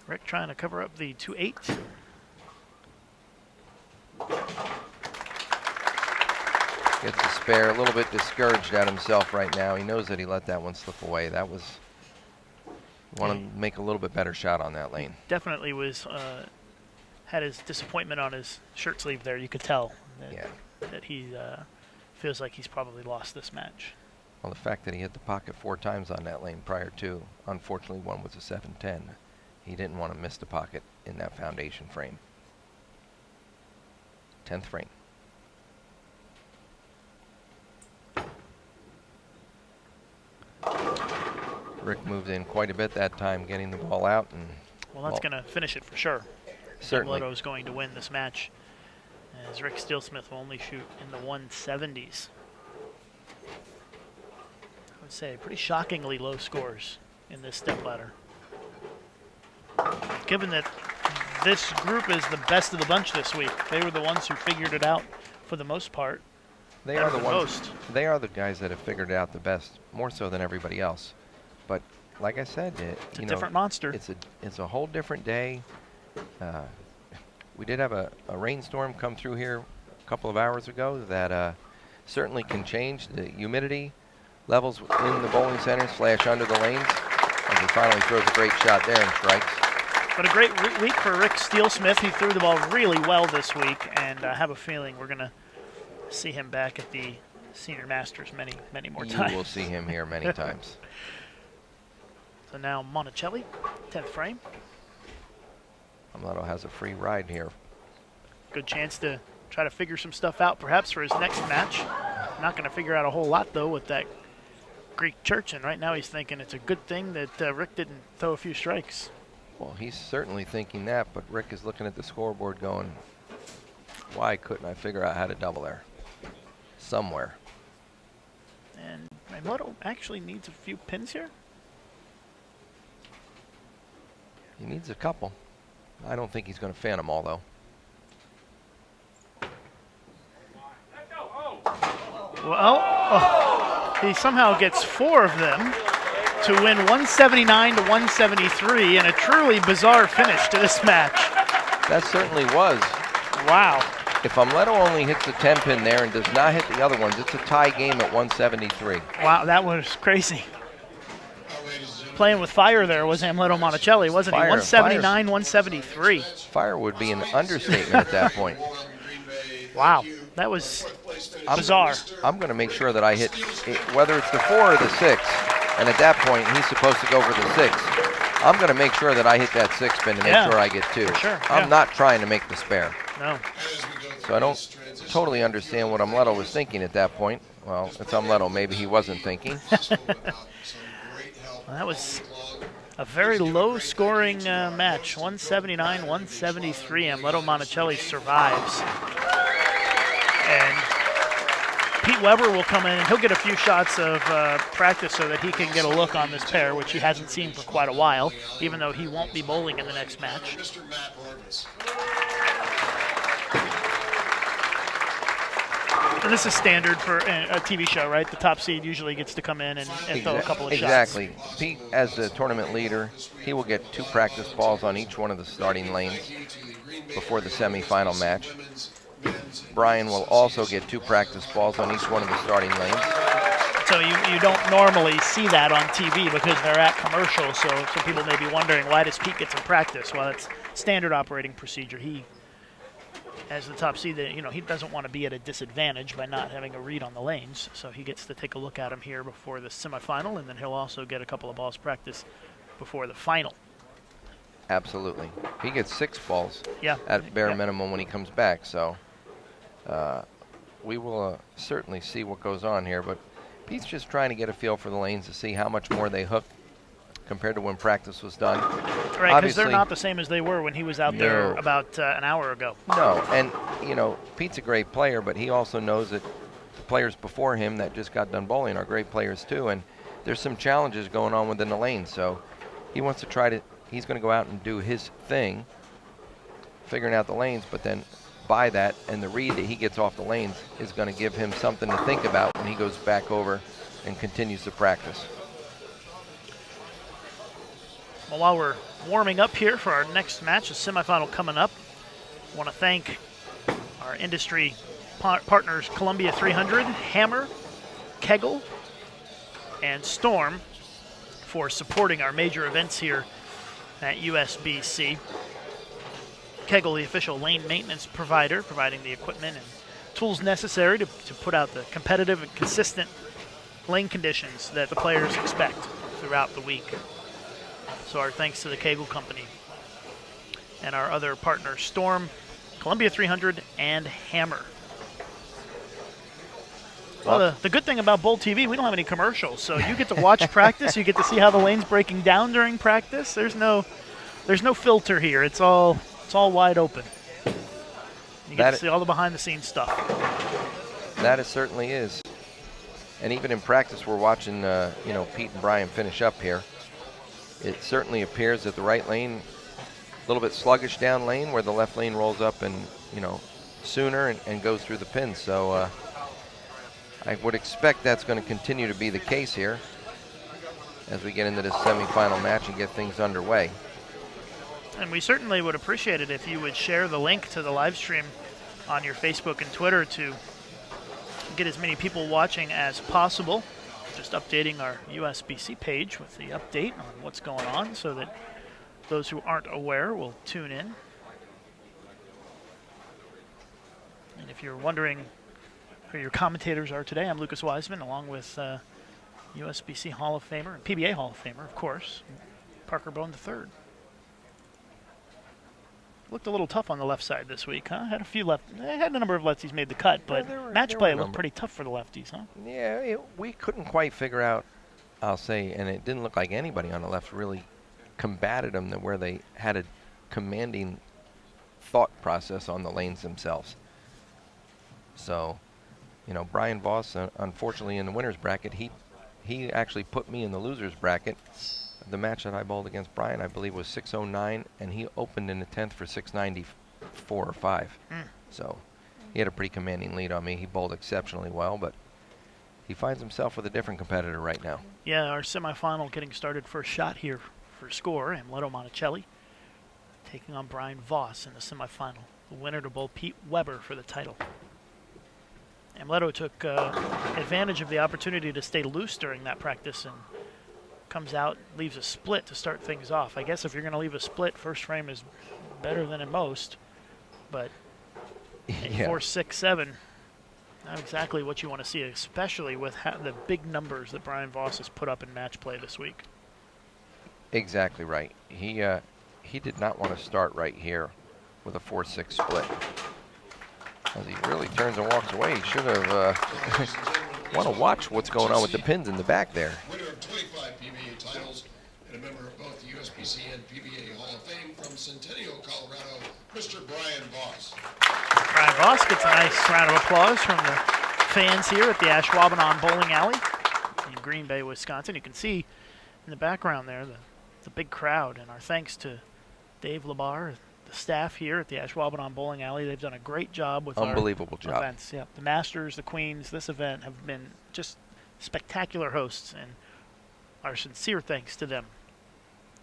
Rick trying to cover up the 2-8. Gets the spare, a little bit discouraged at himself right now. He knows that he let that one slip away. That was, want to make a little bit better shot on that lane. Definitely was, had his disappointment on his shirt sleeve there. You could tell that he feels like he's probably lost this match. Well, the fact that he hit the pocket 4 times on that lane prior to, unfortunately, one was a 7-10. He didn't want to miss the pocket in that foundation frame. 10th frame. Rick moved in quite a bit that time, getting the ball out. And well, that's going to finish it for sure. Certainly. Amleto is going to win this match, as Rick Steelsmith will only shoot in the 170s. I would say pretty shockingly low scores in this stepladder. Given that this group is the best of the bunch this week, they were the ones who figured it out for the most part. They are the ones. They are the guys that have figured it out the best, more so than everybody else. But like I said, it's a different monster. It's a whole different day. We did have a rainstorm come through here a couple of hours ago that certainly can change the humidity levels in the bowling centers, flash under the lanes, as he finally throws a great shot there and strikes. But a great week for Rick Steelsmith. He threw the ball really well this week, and I have a feeling we're going to see him back at the Senior Masters many, many more times. You will see him here many times. So now Monacelli, 10th frame. Amleto has a free ride here. Good chance to try to figure some stuff out, perhaps, for his next match. Not going to figure out a whole lot, though, with that Greek church. And right now he's thinking it's a good thing that Rick didn't throw a few strikes. Well, he's certainly thinking that, but Rick is looking at the scoreboard going, why couldn't I figure out how to double there? Somewhere. And Amleto actually needs a few pins here. He needs a couple. I don't think he's going to fan them all, though. Well, he somehow gets 4 of them to win 179 to 173 in a truly bizarre finish to this match. That certainly was. Wow. If Amleto only hits the 10 pin there and does not hit the other ones, it's a tie game at 173. Wow, that was crazy. playing with fire there was Amleto Monacelli, wasn't he? Fire, 179, 173. Fire would be an understatement at that point. Wow, that was bizarre. I'm going to make sure that I hit, whether it's the 4 or the 6, and at that point he's supposed to go for the 6. I'm going to make sure that I hit that 6 spin to make sure I get 2. Sure, I'm not trying to make the spare. No. So I don't totally understand what Amleto was thinking at that point. Well, it's Amleto. Maybe he wasn't thinking. Well, that was a very low-scoring match, 179, 173. Amleto Monacelli survives. And Pete Weber will come in, and he'll get a few shots of practice so that he can get a look on this pair, which he hasn't seen for quite a while, even though he won't be bowling in the next match. And this is standard for a TV show, right? The top seed usually gets to come in and throw a couple of shots. Exactly. Pete, as the tournament leader, he will get 2 practice balls on each one of the starting lanes before the semifinal match. Brian will also get 2 practice balls on each one of the starting lanes. So you don't normally see that on TV because they're at commercial, so people may be wondering, why does Pete get some practice? Well, it's standard operating procedure. He, as the top seed, he doesn't want to be at a disadvantage by not having a read on the lanes, so he gets to take a look at them here before the semifinal, and then he'll also get a couple of balls practice before the final. Absolutely. He gets 6 balls Yeah. at bare minimum when he comes back, so we will certainly see what goes on here, but Pete's just trying to get a feel for the lanes to see how much more they hook compared to when practice was done. Right, because they're not the same as they were when he was out there about an hour ago. No, and, Pete's a great player, but he also knows that the players before him that just got done bowling are great players too, and there's some challenges going on within the lane, so he wants to he's going to go out and do his thing, figuring out the lanes, but then by that and the read that he gets off the lanes is going to give him something to think about when he goes back over and continues to practice. Well, while we're warming up here for our next match, the semifinal coming up, I want to thank our industry partners, Columbia 300, Hammer, Kegel, and Storm, for supporting our major events here at USBC. Kegel, the official lane maintenance provider, providing the equipment and tools necessary to put out the competitive and consistent lane conditions that the players expect throughout the week. So our thanks to the Kegel Company and our other partners, Storm, Columbia 300, and Hammer. Well, the good thing about Bowl TV, we don't have any commercials, so you get to watch practice. You get to see how the lane's breaking down during practice. There's no filter here. It's all wide open. You get to see all the behind-the-scenes stuff. That it certainly is. And even in practice, we're watching, Pete and Brian finish up here. It certainly appears that the right lane, a little bit sluggish down lane, where the left lane rolls up and, sooner and goes through the pins. So I would expect that's going to continue to be the case here as we get into this semifinal match and get things underway. And we certainly would appreciate it if you would share the link to the live stream on your Facebook and Twitter to get as many people watching as possible. Just updating our USBC page with the update on what's going on so that those who aren't aware will tune in. And if you're wondering who your commentators are today, I'm Lucas Wiseman, along with USBC Hall of Famer and PBA Hall of Famer, of course, Parker Bone III. Looked a little tough on the left side this week, huh? Had a number of lefties made the cut, but match play looked pretty tough for the lefties, huh? Yeah, we couldn't quite figure out, I'll say, and it didn't look like anybody on the left really combated them where they had a commanding thought process on the lanes themselves. So, Brian Voss, unfortunately in the winner's bracket, he actually put me in the loser's bracket. The match that I bowled against Brian, I believe, was 609, and he opened in the 10th for 694 or 5. So he had a pretty commanding lead on me. He bowled exceptionally well, but he finds himself with a different competitor right now. Yeah, our semifinal getting started. First shot here for score, Amleto Monacelli taking on Brian Voss in the semifinal. The winner to bowl Pete Weber for the title. Amleto took advantage of the opportunity to stay loose during that practice and comes out, leaves a split to start things off. I guess if you're going to leave a split, first frame is better than in most, but Yeah. 4, 6, 7, not exactly what you want to see, especially with the big numbers that Brian Voss has put up in match play this week. Exactly right. He did not want to start right here with a 4-6 split. As he really turns and walks away, he should have want to watch what's going on with the pins in the back there. Winner of 25 PBA titles and a member of both the USBC and PBA Hall of Fame from Centennial, Colorado, Mr. Brian Voss. Brian Voss gets a nice round of applause from the fans here at the Ashwaubenon Bowling Alley in Green Bay, Wisconsin. You can see in the background there the big crowd, and our thanks to Dave Labar, the staff here at the Ashwaubenon Bowling Alley. They've done a great job with Unbelievable our job. events. Yeah, the Masters, the Queens, this event have been just spectacular hosts, and our sincere thanks to them.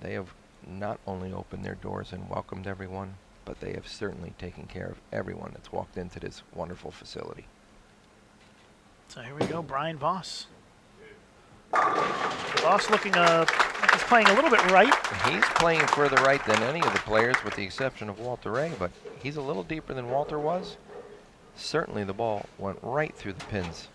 They have not only opened their doors and welcomed everyone, but they have certainly taken care of everyone that's walked into this wonderful facility. So here we go, Brian Voss. Voss looking like he's playing a little bit right. He's playing further right than any of the players, with the exception of Walter Ray, but he's a little deeper than Walter was. Certainly the ball went right through the pins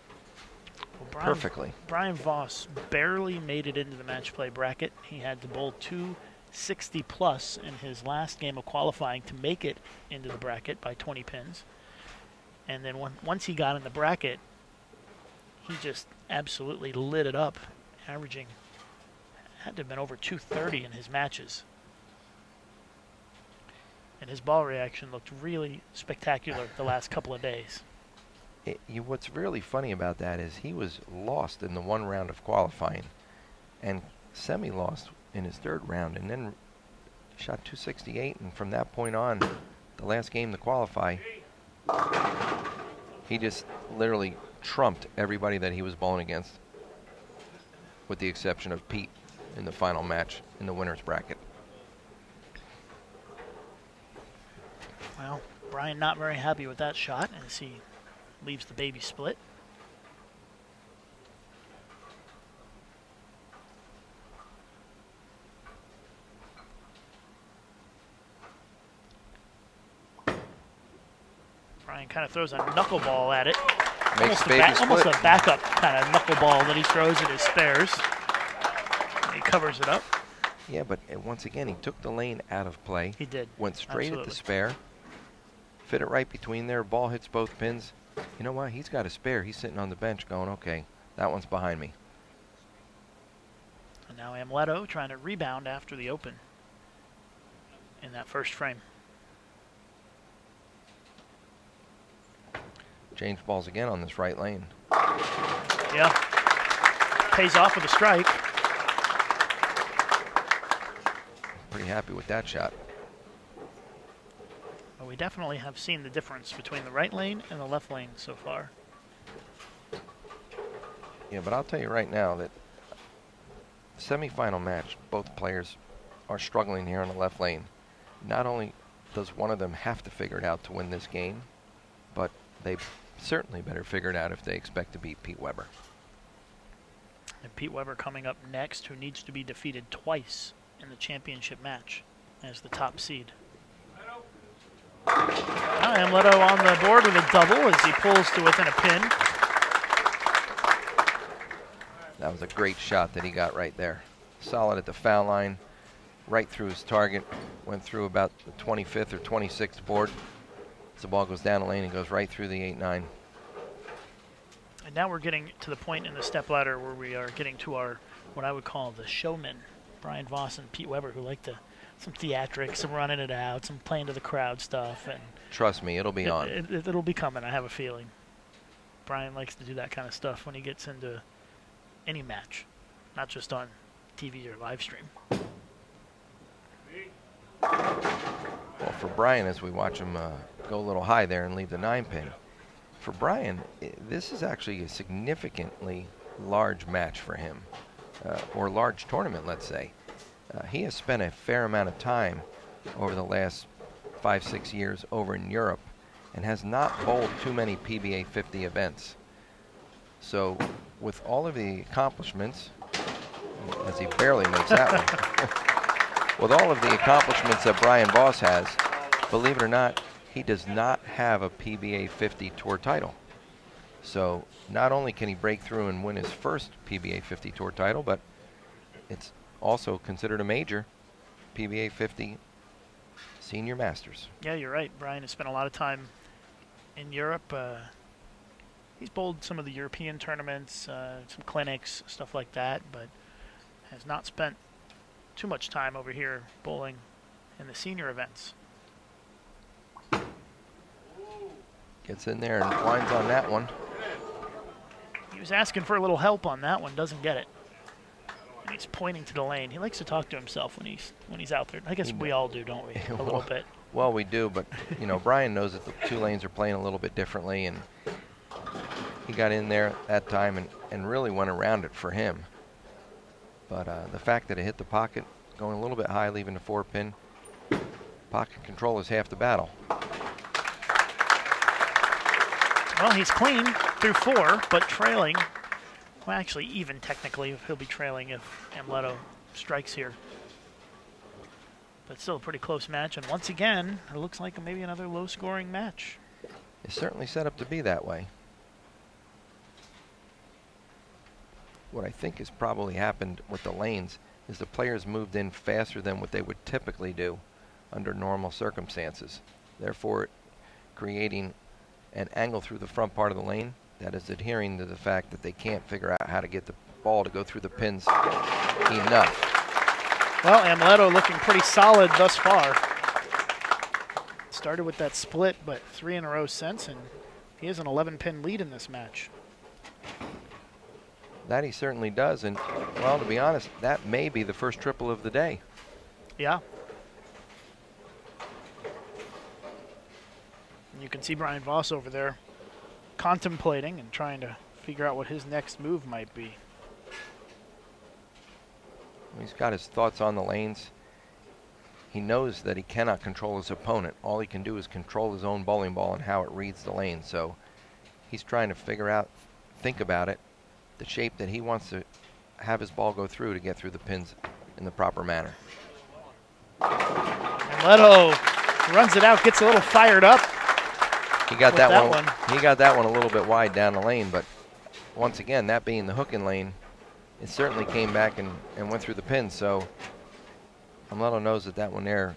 perfectly. Brian Voss barely made it into the match play bracket. He had to bowl 260 plus in his last game of qualifying to make it into the bracket by 20 pins. And then once he got in the bracket, he just absolutely lit it up, averaging, had to have been over 230 in his matches. And his ball reaction looked really spectacular the last couple of days. What's really funny about that is he was lost in the one round of qualifying and semi-lost in his third round, and then shot 268, and from that point on, the last game to qualify, he just literally trumped everybody that he was bowling against, with the exception of Pete in the final match in the winner's bracket. Well, Brian not very happy with that shot as he leaves the baby split. Brian kind of throws a knuckleball at it. Makes baby split. Almost a backup kind of knuckleball that he throws at his spares. And he covers it up. Yeah, but once again, he took the lane out of play. He did. Went straight Absolutely. at the spare. Fit it right between there. Ball hits both pins. You know what? He's got a spare. He's sitting on the bench going, okay, that one's behind me. And now Amleto trying to rebound after the open in that first frame. Change balls again on this right lane. Yeah. Pays off with a strike. Pretty happy with that shot. Well, we definitely have seen the difference between the right lane and the left lane so far. Yeah, but I'll tell you right now that semifinal match, both players are struggling here on the left lane. Not only does one of them have to figure it out to win this game, but they certainly better figure it out if they expect to beat Pete Weber. And Pete Weber coming up next, who needs to be defeated twice in the championship match as the top seed. Now Amleto on the board with a double as he pulls to within a pin. That was a great shot that he got right there. Solid at the foul line, right through his target. Went through about the 25th or 26th board. As the ball goes down the lane and goes right through the 8-9. And now we're getting to the point in the stepladder where we are getting to our, what I would call the showmen, Brian Voss and Pete Weber, who like to, some theatrics, some running it out, some playing to the crowd stuff. And Trust me, it'll be on. It'll be coming, I have a feeling. Brian likes to do that kind of stuff when he gets into any match, not just on TV or live stream. Well, for Brian, as we watch him go a little high there and leave the 9-pin, for Brian, this is actually a significantly large match for him, or large tournament, let's say. He has spent a fair amount of time over the last 5-6 years over in Europe and has not bowled too many PBA 50 events. So with all of the accomplishments, as he barely makes that one. With all of the accomplishments that Brian Voss has, believe it or not, he does not have a PBA 50 Tour title. So not only can he break through and win his first PBA 50 Tour title, but it's also considered a major, PBA 50 Senior Masters. Yeah, you're right. Brian has spent a lot of time in Europe. He's bowled some of the European tournaments, some clinics, stuff like that, but has not spent too much time over here bowling in the senior events. Gets in there and winds on that one. He was asking for a little help on that one, doesn't get it. And he's pointing to the lane. He likes to talk to himself when he's out there. I guess we all do, don't we? A little bit. Well, we do, but you know, Brian knows that the two lanes are playing a little bit differently, and he got in there that time and really went around it for him. But the fact that it hit the pocket, going a little bit high, leaving the 4-pin, pocket control is half the battle. Well, he's clean through 4, but trailing. Well, actually, even technically, he'll be trailing if Amleto strikes here. But still a pretty close match, and once again, it looks like maybe another low-scoring match. It's certainly set up to be that way. What I think has probably happened with the lanes is the players moved in faster than what they would typically do under normal circumstances, therefore creating an angle through the front part of the lane that is adhering to the fact that they can't figure out how to get the ball to go through the pins enough. Well, Amleto looking pretty solid thus far. Started with that split, but 3 in a row since, and he has an 11-pin lead in this match. That he certainly does, and well, to be honest, that may be the first triple of the day. Yeah. And you can see Brian Voss over there contemplating and trying to figure out what his next move might be. He's got his thoughts on the lanes. He knows that he cannot control his opponent. All he can do is control his own bowling ball and how it reads the lane. So he's trying to figure out, think about it, the shape that he wants to have his ball go through to get through the pins in the proper manner. Amleto runs it out, gets a little fired up. He got that one. He got that one a little bit wide down the lane, but once again, that being the hooking lane, it certainly came back and went through the pins. So Amleto knows that that one there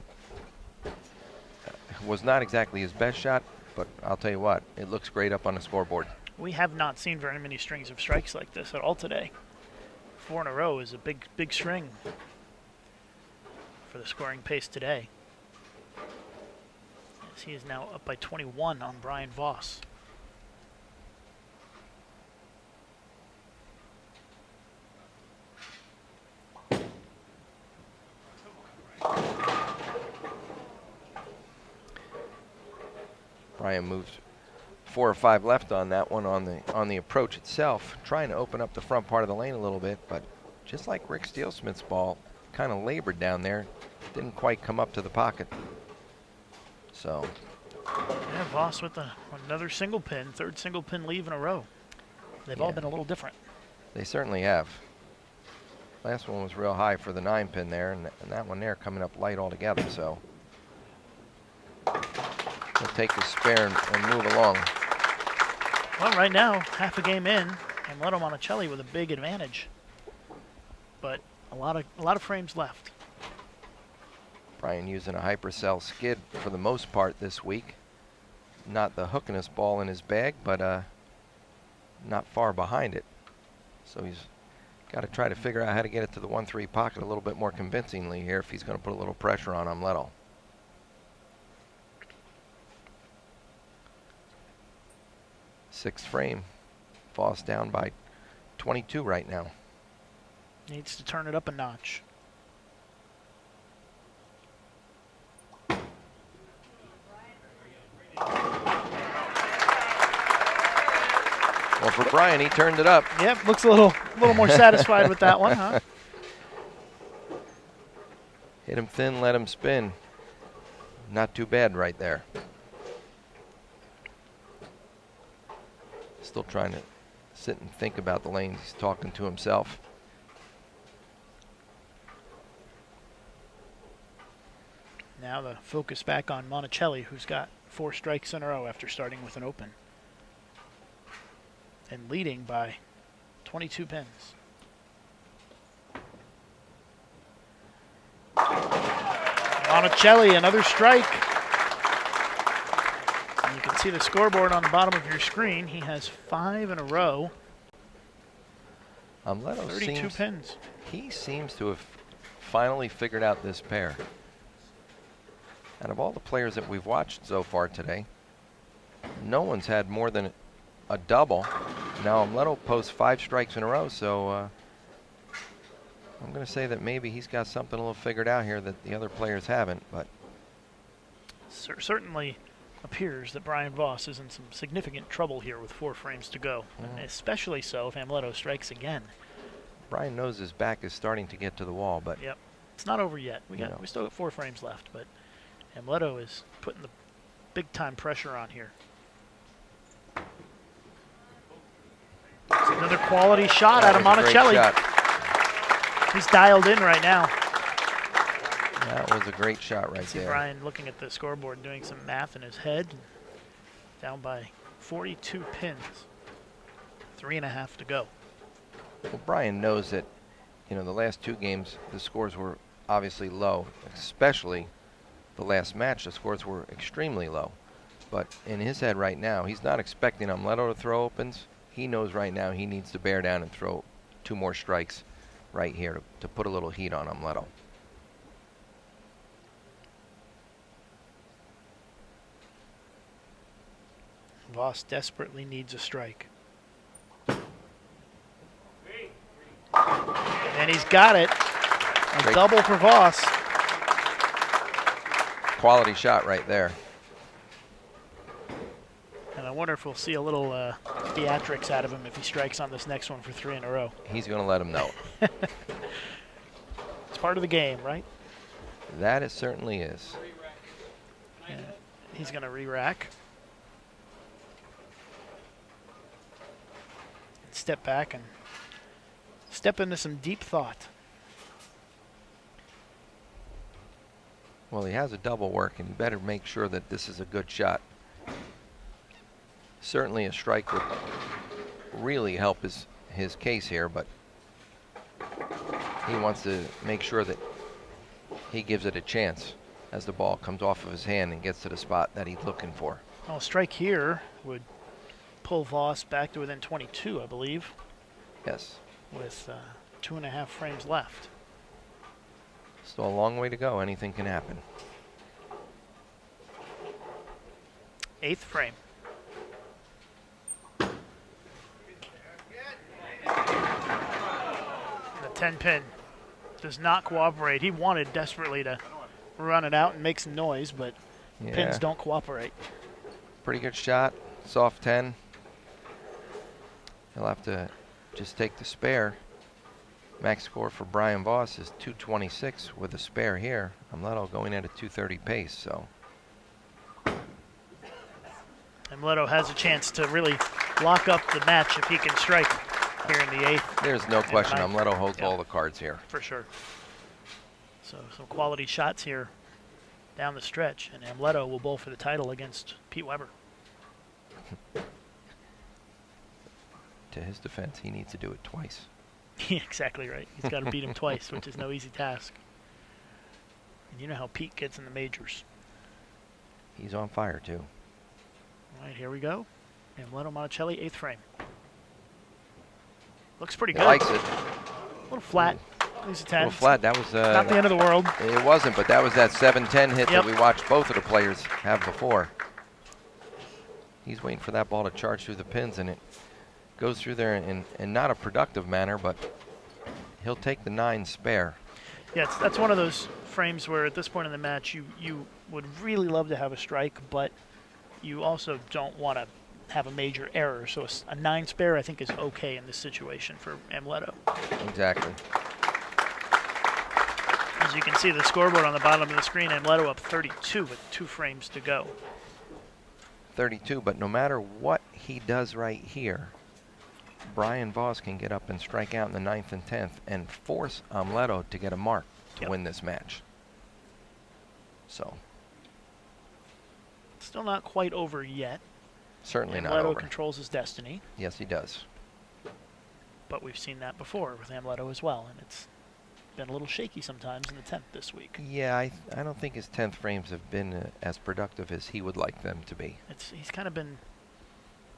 was not exactly his best shot, but I'll tell you what, it looks great up on the scoreboard. We have not seen very many strings of strikes like this at all today. 4 in a row is a big string for the scoring pace today. As he is now up by 21 on Brian Voss. Brian moves 4 or 5 left on that one on the approach itself, trying to open up the front part of the lane a little bit, but just like Rick Steelsmith's ball, kind of labored down there, didn't quite come up to the pocket. So yeah, Voss with another single pin, 3rd single pin leave in a row. They've all been a little different. They certainly have. Last one was real high for the 9-pin there, and that one there coming up light altogether. So we'll take the spare and move along. Well, right now, half a game in, Amleto Monacelli with a big advantage, but a lot of frames left. Brian using a hypercell skid for the most part this week. Not the hookinest ball in his bag, but not far behind it. So he's got to try to figure out how to get it to the 1-3 pocket a little bit more convincingly here if he's going to put a little pressure on Amleto. Sixth frame. Voss down by 22 right now. Needs to turn it up a notch. Well, for Brian, he turned it up. Yep, looks a little more satisfied with that one, huh? Hit him thin, let him spin. Not too bad right there. Still trying to sit and think about the lanes. He's talking to himself. Now the focus back on Monacelli, who's got 4 strikes in a row after starting with an open. And leading by 22 pins. Monacelli, another strike. And you can see the scoreboard on the bottom of your screen. He has 5 in a row. Amleto 32 pins. He seems to have finally figured out this pair. Out of all the players that we've watched so far today, no one's had more than a double. Now Amleto posts 5 strikes in a row, so I'm going to say that maybe he's got something a little figured out here that the other players haven't. But certainly appears that Brian Voss is in some significant trouble here with 4 frames to go, and especially so if Amleto strikes again. Brian knows his back is starting to get to the wall, but yep, it's not over yet. We still got 4 frames left, but Amleto is putting the big time pressure on here. It's another quality shot out of Monacelli. He's dialed in right now. That was a great shot right there. Brian looking at the scoreboard and doing some math in his head. Down by 42 pins. 3.5 to go. Well, Brian knows that, the last 2 games, the scores were obviously low, especially the last match, the scores were extremely low. But in his head right now, he's not expecting Amleto to throw opens. He knows right now he needs to bear down and throw 2 more strikes right here to put a little heat on Amleto. Voss desperately needs a strike. And he's got it. A double for Voss. Quality shot right there. And I wonder if we'll see a little theatrics out of him if he strikes on this next one for 3 in a row. He's going to let him know. It's part of the game, right? That it certainly is. And he's going to re-rack. Step back and step into some deep thought. Well, he has a double work, and he better make sure that this is a good shot. Certainly a strike would really help his case here, but he wants to make sure that he gives it a chance as the ball comes off of his hand and gets to the spot that he's looking for. Well, a strike here would pull Voss back to within 22, I believe. Yes. With 2.5 frames left. Still a long way to go. Anything can happen. 8th frame. The 10 pin does not cooperate. He wanted desperately to run it out and make some noise, but pins don't cooperate. Pretty good shot. Soft 10. He'll have to just take the spare. Max score for Brian Voss is 226 with a spare here. Amleto going at a 230 pace, so. Amleto has a chance to really lock up the match if he can strike here in the 8th. There's no question. Amleto holds all the cards here. For sure. So some quality shots here down the stretch, and Amleto will bowl for the title against Pete Weber. To his defense, he needs to do it twice. Exactly right. He's got to beat him twice, which is no easy task. And you know how Pete gets in the majors. He's on fire, too. All right, here we go. Amleto Monacelli, 8th frame. Looks pretty good. Likes it. A little flat. He's a 10. A little flat. That was not the end of the world. It wasn't, but that was that 7-10 hit that we watched both of the players have before. He's waiting for that ball to charge through the pins, and it goes through there in not a productive manner, but he'll take the 9 spare. Yeah, that's one of those frames where at this point in the match you would really love to have a strike, but you also don't want to have a major error. So a 9 spare I think is okay in this situation for Amleto. Exactly. As you can see the scoreboard on the bottom of the screen, Amleto up 32 with 2 frames to go. 32, but no matter what he does right here, Brian Voss can get up and strike out in the 9th and 10th and force Amleto to get a mark to win this match. So Still not quite over yet. certainly not Amleto over. controls his destiny, Yes, he does. but we've seen that before with Amleto as well, and it's been a little shaky sometimes in the 10th this week. Yeah, I don't think his 10th frames have been as productive as he would like them to be. He's kind of been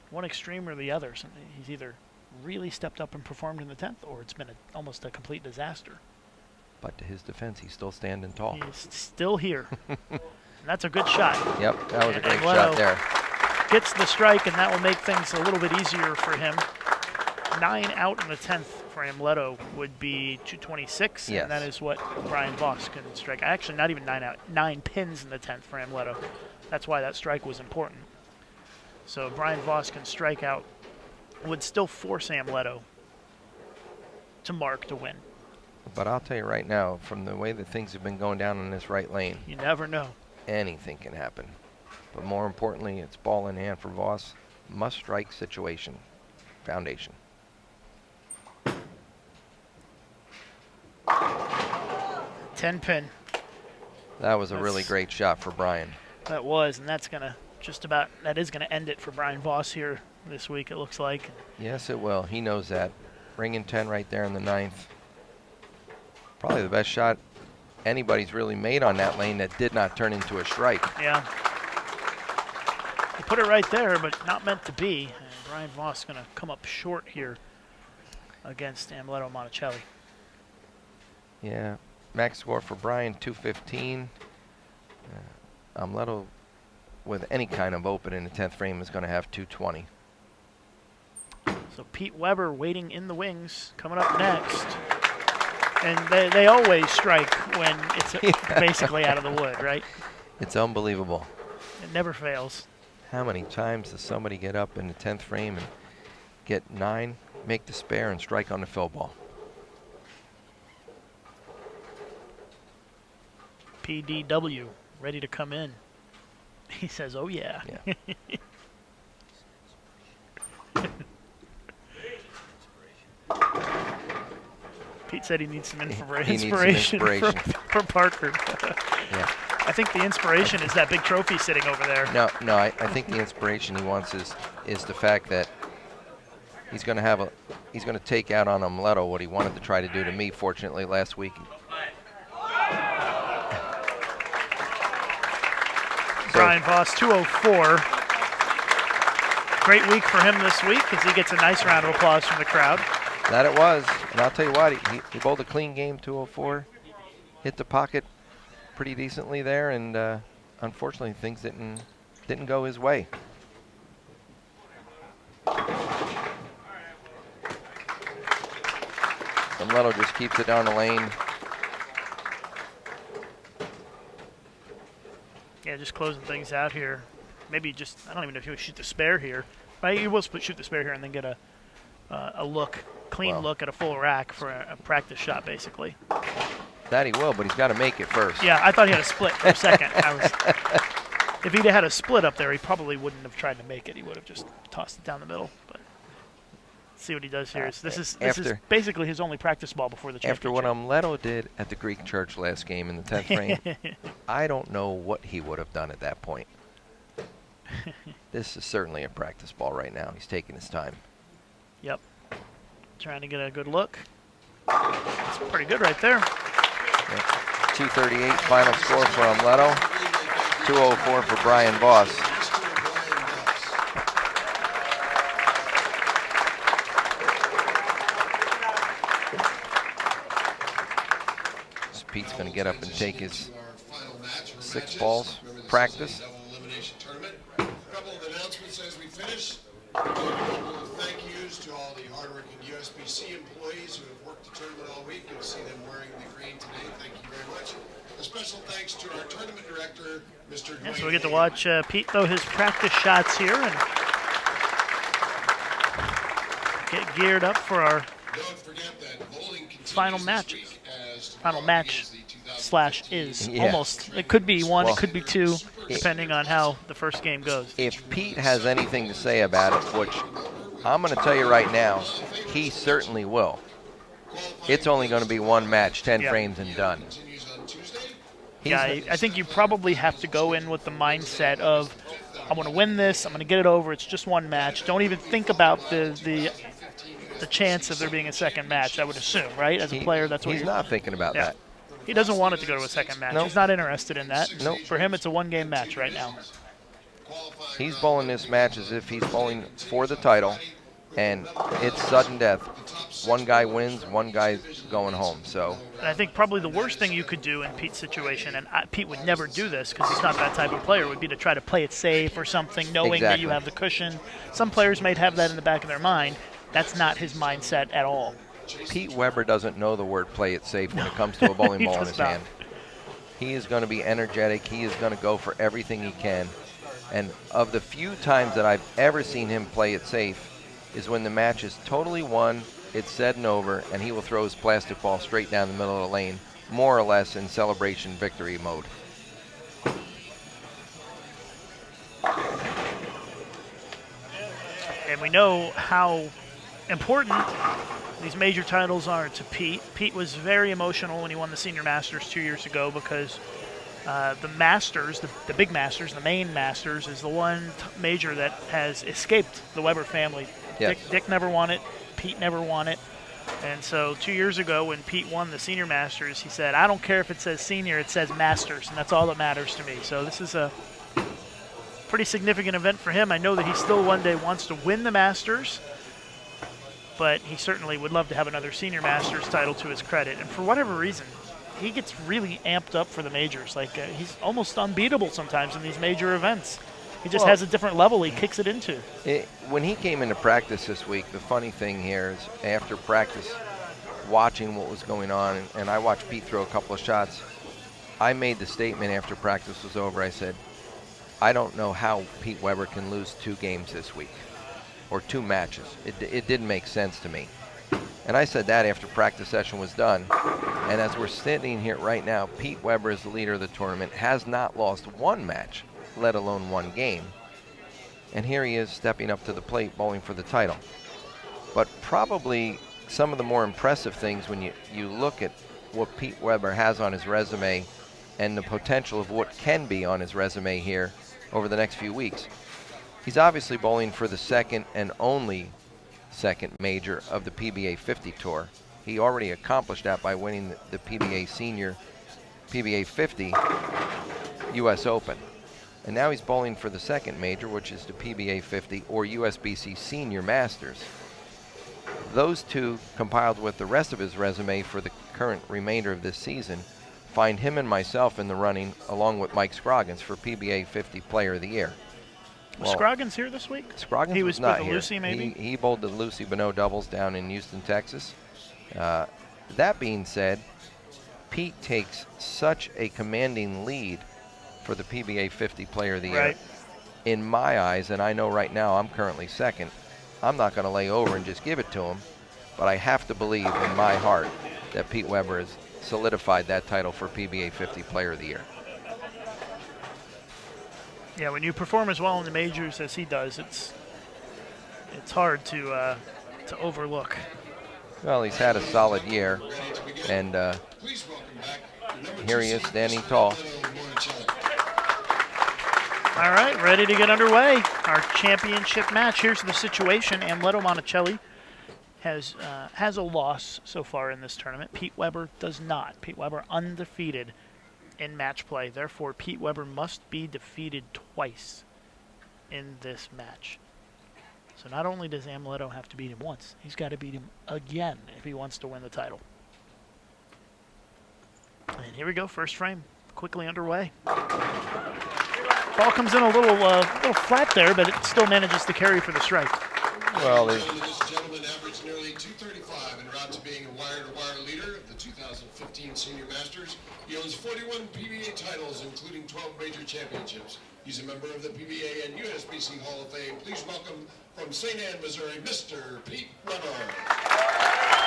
one extreme or the other. He's either really stepped up and performed in the 10th, or it's been almost a complete disaster. But to his defense, he's still standing tall. He's still here. And that's a good shot. Yep, that was a And great Amleto shot there. Gets the strike, and that will make things a little bit easier for him. 9 out in the 10th for Amleto would be 226, Yes. and that is what Brian Voss can strike. Actually, not even 9 out, 9 pins in the 10th for Amleto. That's why that strike was important. So Brian Voss can strike out, would still force Amleto to mark to win. But I'll tell you right now, from the way that things have been going down in this right lane, You never know. anything can happen. But more importantly, it's ball in hand for Voss. Must strike situation. Foundation. Ten pin. That was a really That's- great shot for Brian. That was, and that's gonna that is gonna end it for Brian Voss here this week. It looks like. Yes, it will. He knows that. Ringing 10 right there in the 9th. Probably the best shot anybody's really made on that lane that did not turn into a strike. Yeah. He put it right there, but not meant to be. And Brian Voss going to come up short here against Amleto Monacelli. Yeah. Max score for Brian, 215. Amleto, with any kind of open in the 10th frame, is going to have 220. So Pete Weber waiting in the wings, coming up next. And they always strike when it's basically out of the wood, right? It's unbelievable. It never fails. How many times does somebody get up in the 10th frame and get 9, make the spare, and strike on the fill ball? PDW, ready to come in. He says, oh, yeah. Yeah. Pete said he needs some He needs some inspiration, inspiration. for Parker. Yeah. I think the inspiration is that big trophy sitting over there. No, I think the inspiration he wants is the fact that he's going to take out on Amleto what he wanted to try to do to me. Fortunately, last week. Brian Voss, 204. Great week for him this week as he gets a nice round of applause from the crowd. That it was, and I'll tell you what, he bowled a clean game, 204, hit the pocket pretty decently there, and unfortunately things didn't go his way. Amleto just keeps it down the lane. Yeah, just closing things out here. Maybe just, I don't even know if he would shoot the spare here. But he will shoot the spare here and then get a look, clean look at a full rack for a practice shot, basically. That he will, but he's got to make it first. Yeah, I thought he had a split for a second. If he'd had a split up there, he probably wouldn't have tried to make it. He would have just tossed it down the middle. But let's see what he does here. This is basically his only practice ball before the championship. After what Amleto did at the Greek church last game in the 10th frame, I don't know what he would have done at that point. This is certainly a practice ball right now. He's taking his time. Yep. Trying to get a good look. It's pretty good right there. Yep. 238 final score for Amleto. 204 for Brian Voss. So Pete's going to get up and take his 6 balls practice. A couple of announcements as we finish. Thank yous to all the hardworking USBC employees who have worked the tournament all week. You'll see them wearing the green today. Thank you very much. A special thanks to our tournament director, Mr. Yeah, Dwayne so we get to Hayden. watch Pete throw his practice shots here and get geared up for our Don't forget that bowling continues final this match. week as Final tomorrow match is the /is Yeah. almost. It could be one, Well, it could be two, depending on how the first game goes. If Pete has anything to say about it, which I'm going to tell you right now, he certainly will. It's only going to be one match, 10 Yeah. frames and done. continues on Tuesday. guy. I think you probably have to go in with the mindset of, I want to win this. I'm going to get it over. It's just one match. Don't even think about the chance of there being a second match, I would assume, right? As a player, that's what he's not thinking about that. He doesn't want it to go to a second match. Nope. He's not interested in that. Nope. For him, it's a one-game match right now. He's bowling this match as if he's bowling for the title, and it's sudden death. One guy wins, one guy's going home. So And I think probably the worst thing you could do in Pete's situation, and Pete would never do this because he's not that type of player, would be to try to play it safe or something, knowing that you have the cushion. Some players might have that in the back of their mind. That's not his mindset at all. Pete Weber doesn't know the word play it safe when it comes to a bowling ball in his hand. He is going to be energetic. He is going to go for everything he can. And of the few times that I've ever seen him play it safe is when the match is totally won, it's said and over, and he will throw his plastic ball straight down the middle of the lane, more or less in celebration victory mode. And we know how important these major titles are to Pete. Pete was very emotional when he won the Senior Masters 2 years ago because the Masters, the big Masters, the main Masters, is the one major that has escaped the Weber family. Yes. Dick never won it. Pete never won it. And so 2 years ago when Pete won the Senior Masters, he said, I don't care if it says Senior, it says Masters, and that's all that matters to me. So this is a pretty significant event for him. I know that he still one day wants to win the Masters, but he certainly would love to have another Senior Masters title to his credit. And for whatever reason, he gets really amped up for the majors. Like he's almost unbeatable sometimes in these major events. He just has a different level he kicks it into. When he came into practice this week, the funny thing here is after practice, watching what was going on, and I watched Pete throw a couple of shots, I made the statement after practice was over. I said, I don't know how Pete Weber can lose 2 games this week, or 2 matches. It didn't make sense to me. And I said that after practice session was done. And as we're sitting here right now, Pete Weber is the leader of the tournament, has not lost 1 match, let alone 1 game. And here he is stepping up to the plate, bowling for the title. But probably some of the more impressive things when you look at what Pete Weber has on his resume and the potential of what can be on his resume here over the next few weeks. He's obviously bowling for the second and only second major of the PBA 50 Tour. He already accomplished that by winning the PBA Senior, PBA 50 US Open. And now he's bowling for the second major, which is the PBA 50 or USBC Senior Masters. Those two, compiled with the rest of his resume for the current remainder of this season, find him and myself in the running, along with Mike Scroggins, for PBA 50 Player of the Year. Was Scroggins here this week? Scroggins he was not with the here. Lucy, maybe? He bowled the Lucy but no doubles down in Houston, Texas. That being said, Pete takes such a commanding lead for the PBA 50 Player of the Year. In my eyes, and I know right now I'm currently second, I'm not going to lay over and just give it to him, but I have to believe in my heart that Pete Weber has solidified that title for PBA 50 Player of the Year. Yeah, when you perform as well in the majors as he does, it's hard to overlook. Well, he's had a solid year, and here he is standing tall. All right, ready to get underway. Our championship match. Here's the situation. Amleto Monacelli has a loss so far in this tournament. Pete Weber does not. Pete Weber undefeated in match play. Therefore, Pete Weber must be defeated twice in this match. So not only does Amleto have to beat him once, he's got to beat him again if he wants to win the title. And here we go, first frame, quickly underway. Ball comes in a little flat there, but it still manages to carry for the strike. Well, this gentleman averaged nearly 235 en route to being a wire-to-wire leader of the 2015 Senior Masters. He owns 41 PBA titles, including 12 major championships. He's a member of the PBA and USBC Hall of Fame. Please welcome from St. Anne, Missouri, Mr. Pete Weber.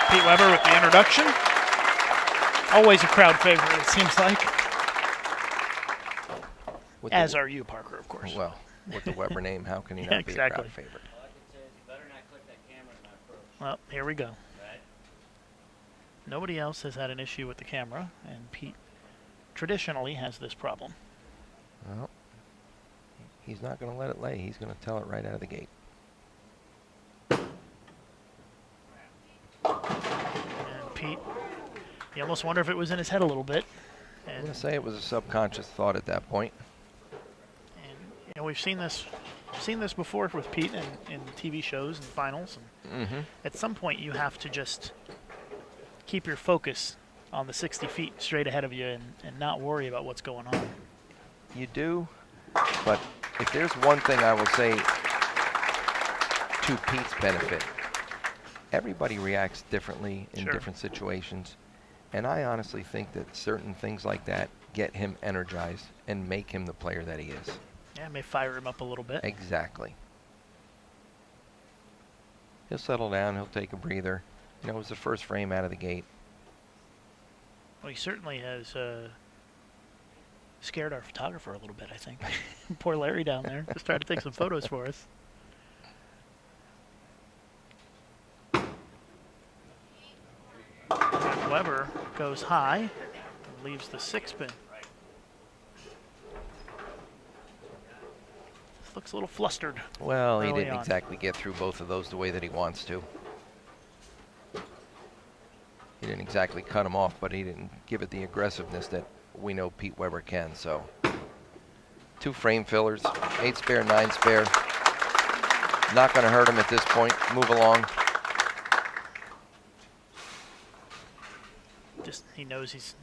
Pete Weber with the introduction. Always a crowd favorite, it seems like. As are you, Parker, of course. Well, with the Weber name, how can he not be a crowd favorite? Well, here we go. Nobody else has had an issue with the camera, and Pete traditionally has this problem. Well, he's not going to let it lay. He's going to tell it right out of the gate. And Pete, you almost wonder if it was in his head a little bit. I'm going to say it was a subconscious thought at that point. And you know, we've seen this before with Pete in TV shows and finals. And at some point, you have to just keep your focus on the 60 feet straight ahead of you and not worry about what's going on. You do, but if there's one thing I will say to Pete's benefit, everybody reacts differently in different situations. And I honestly think that certain things like that get him energized and make him the player that he is. Yeah, it may fire him up a little bit. Exactly. He'll settle down. He'll take a breather. You know, it was the first frame out of the gate. Well, he certainly has scared our photographer a little bit, I think. Poor Larry down there, just trying to take some photos for us. Weber goes high and leaves the 6-pin. Looks a little flustered. Well, he early didn't on. exactly get through both of those the way that he wants to. He didn't exactly cut him off, but he didn't give it the aggressiveness that we know Pete Weber can. So 2 frame fillers, 8 spare, 9 spare. Not going to hurt him at this point. Move along. Just he knows he's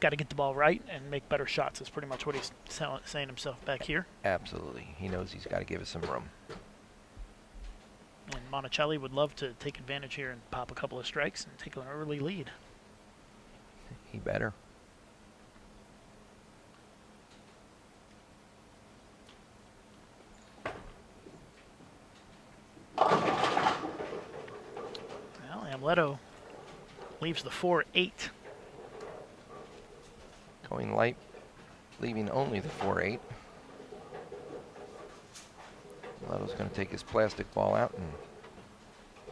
got to get the ball right and make better shots. That's pretty much what he's saying himself back here. Absolutely. He knows he's got to give us some room. And Monacelli would love to take advantage here and pop a couple of strikes and take an early lead. He better. Well, Amleto leaves the 4-8. Going light, leaving only the 4-8. Leto's going to take his plastic ball out and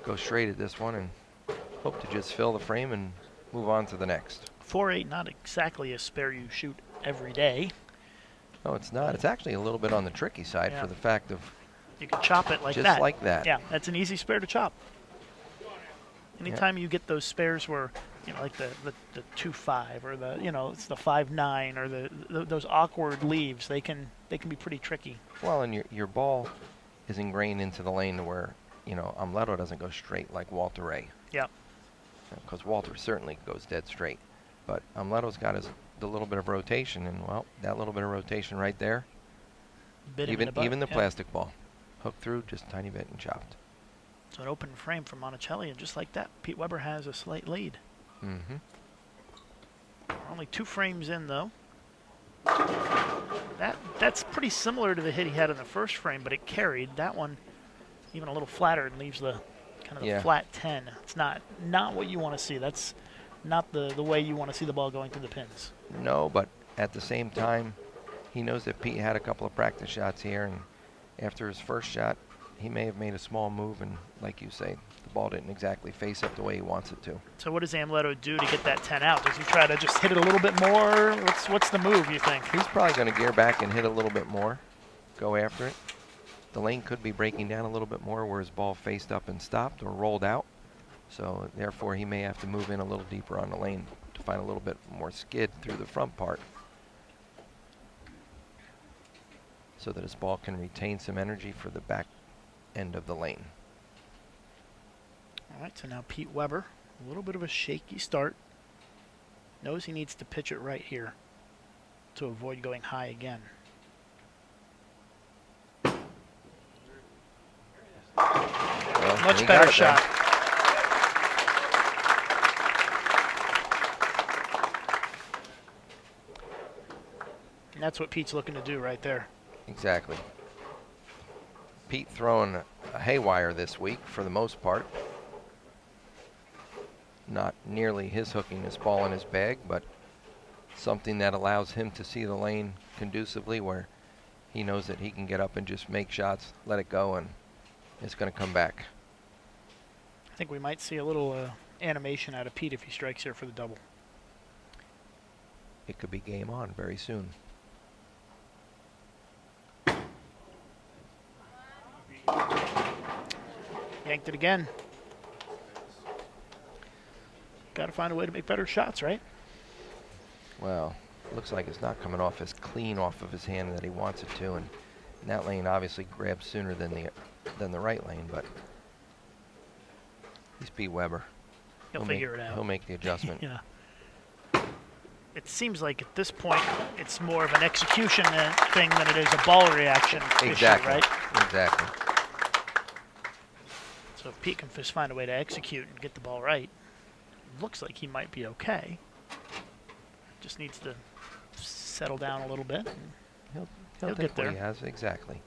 go straight at this one and hope to just fill the frame and move on to the next. 4-8, not exactly a spare you shoot every day. No, it's not. It's actually a little bit on the tricky side for the fact of you can chop it like just that. like that. Yeah, that's an easy spare to chop. Anytime you get those spares where, you know, like the 2-5 or the, you know, it's the 5-9 or those awkward leaves, they can be pretty tricky. Well, and your ball is ingrained into the lane to where, you know, Amleto doesn't go straight like Walter Ray. Yeah. Because Walter certainly goes dead straight. But Amleto's got the little bit of rotation, and, well, that little bit of rotation right there, even the plastic ball, hooked through just a tiny bit and chopped. So an open frame for Monacelli, and just like that, Pete Weber has a slight lead. Mm-hmm. Only 2 frames in, though. That's pretty similar to the hit he had in the first frame, but it carried. That one even a little flatter and leaves the kind of the flat 10. It's not what you want to see. That's not the way you want to see the ball going through the pins. No, but at the same time, he knows that Pete had a couple of practice shots here, and after his first shot, he may have made a small move, and like you say, the ball didn't exactly face up the way he wants it to. So what does Amleto do to get that 10 out? Does he try to just hit it a little bit more? What's the move, you think? He's probably going to gear back and hit a little bit more, go after it. The lane could be breaking down a little bit more where his ball faced up and stopped or rolled out. So therefore, he may have to move in a little deeper on the lane to find a little bit more skid through the front part, so that his ball can retain some energy for the back end of the lane. All right, so now Pete Weber, a little bit of a shaky start. Knows he needs to pitch it right here to avoid going high again. Well, Much better shot. And that's what Pete's looking to do right there. Exactly. Pete throwing a haywire this week for the most part. Not nearly his hooking his ball in his bag, but something that allows him to see the lane conducively, where he knows that he can get up and just make shots, let it go, and it's going to come back. I think we might see a little animation out of Pete if he strikes here for the double. it could be game on very soon. Yanked it again. Got to find a way to make better shots, right? Well, looks like it's not coming off as clean off of his hand that he wants it to, and that lane obviously grabs sooner than the right lane, but he's Pete Weber. He'll figure it out. He'll make the adjustment. Yeah. It seems like at this point it's more of an execution thing than it is a ball reaction issue, right? Exactly. So if Pete can just find a way to execute and get the ball right, looks like he might be okay. Just needs to settle down a little bit. He'll He'll take get there. what he has, exactly.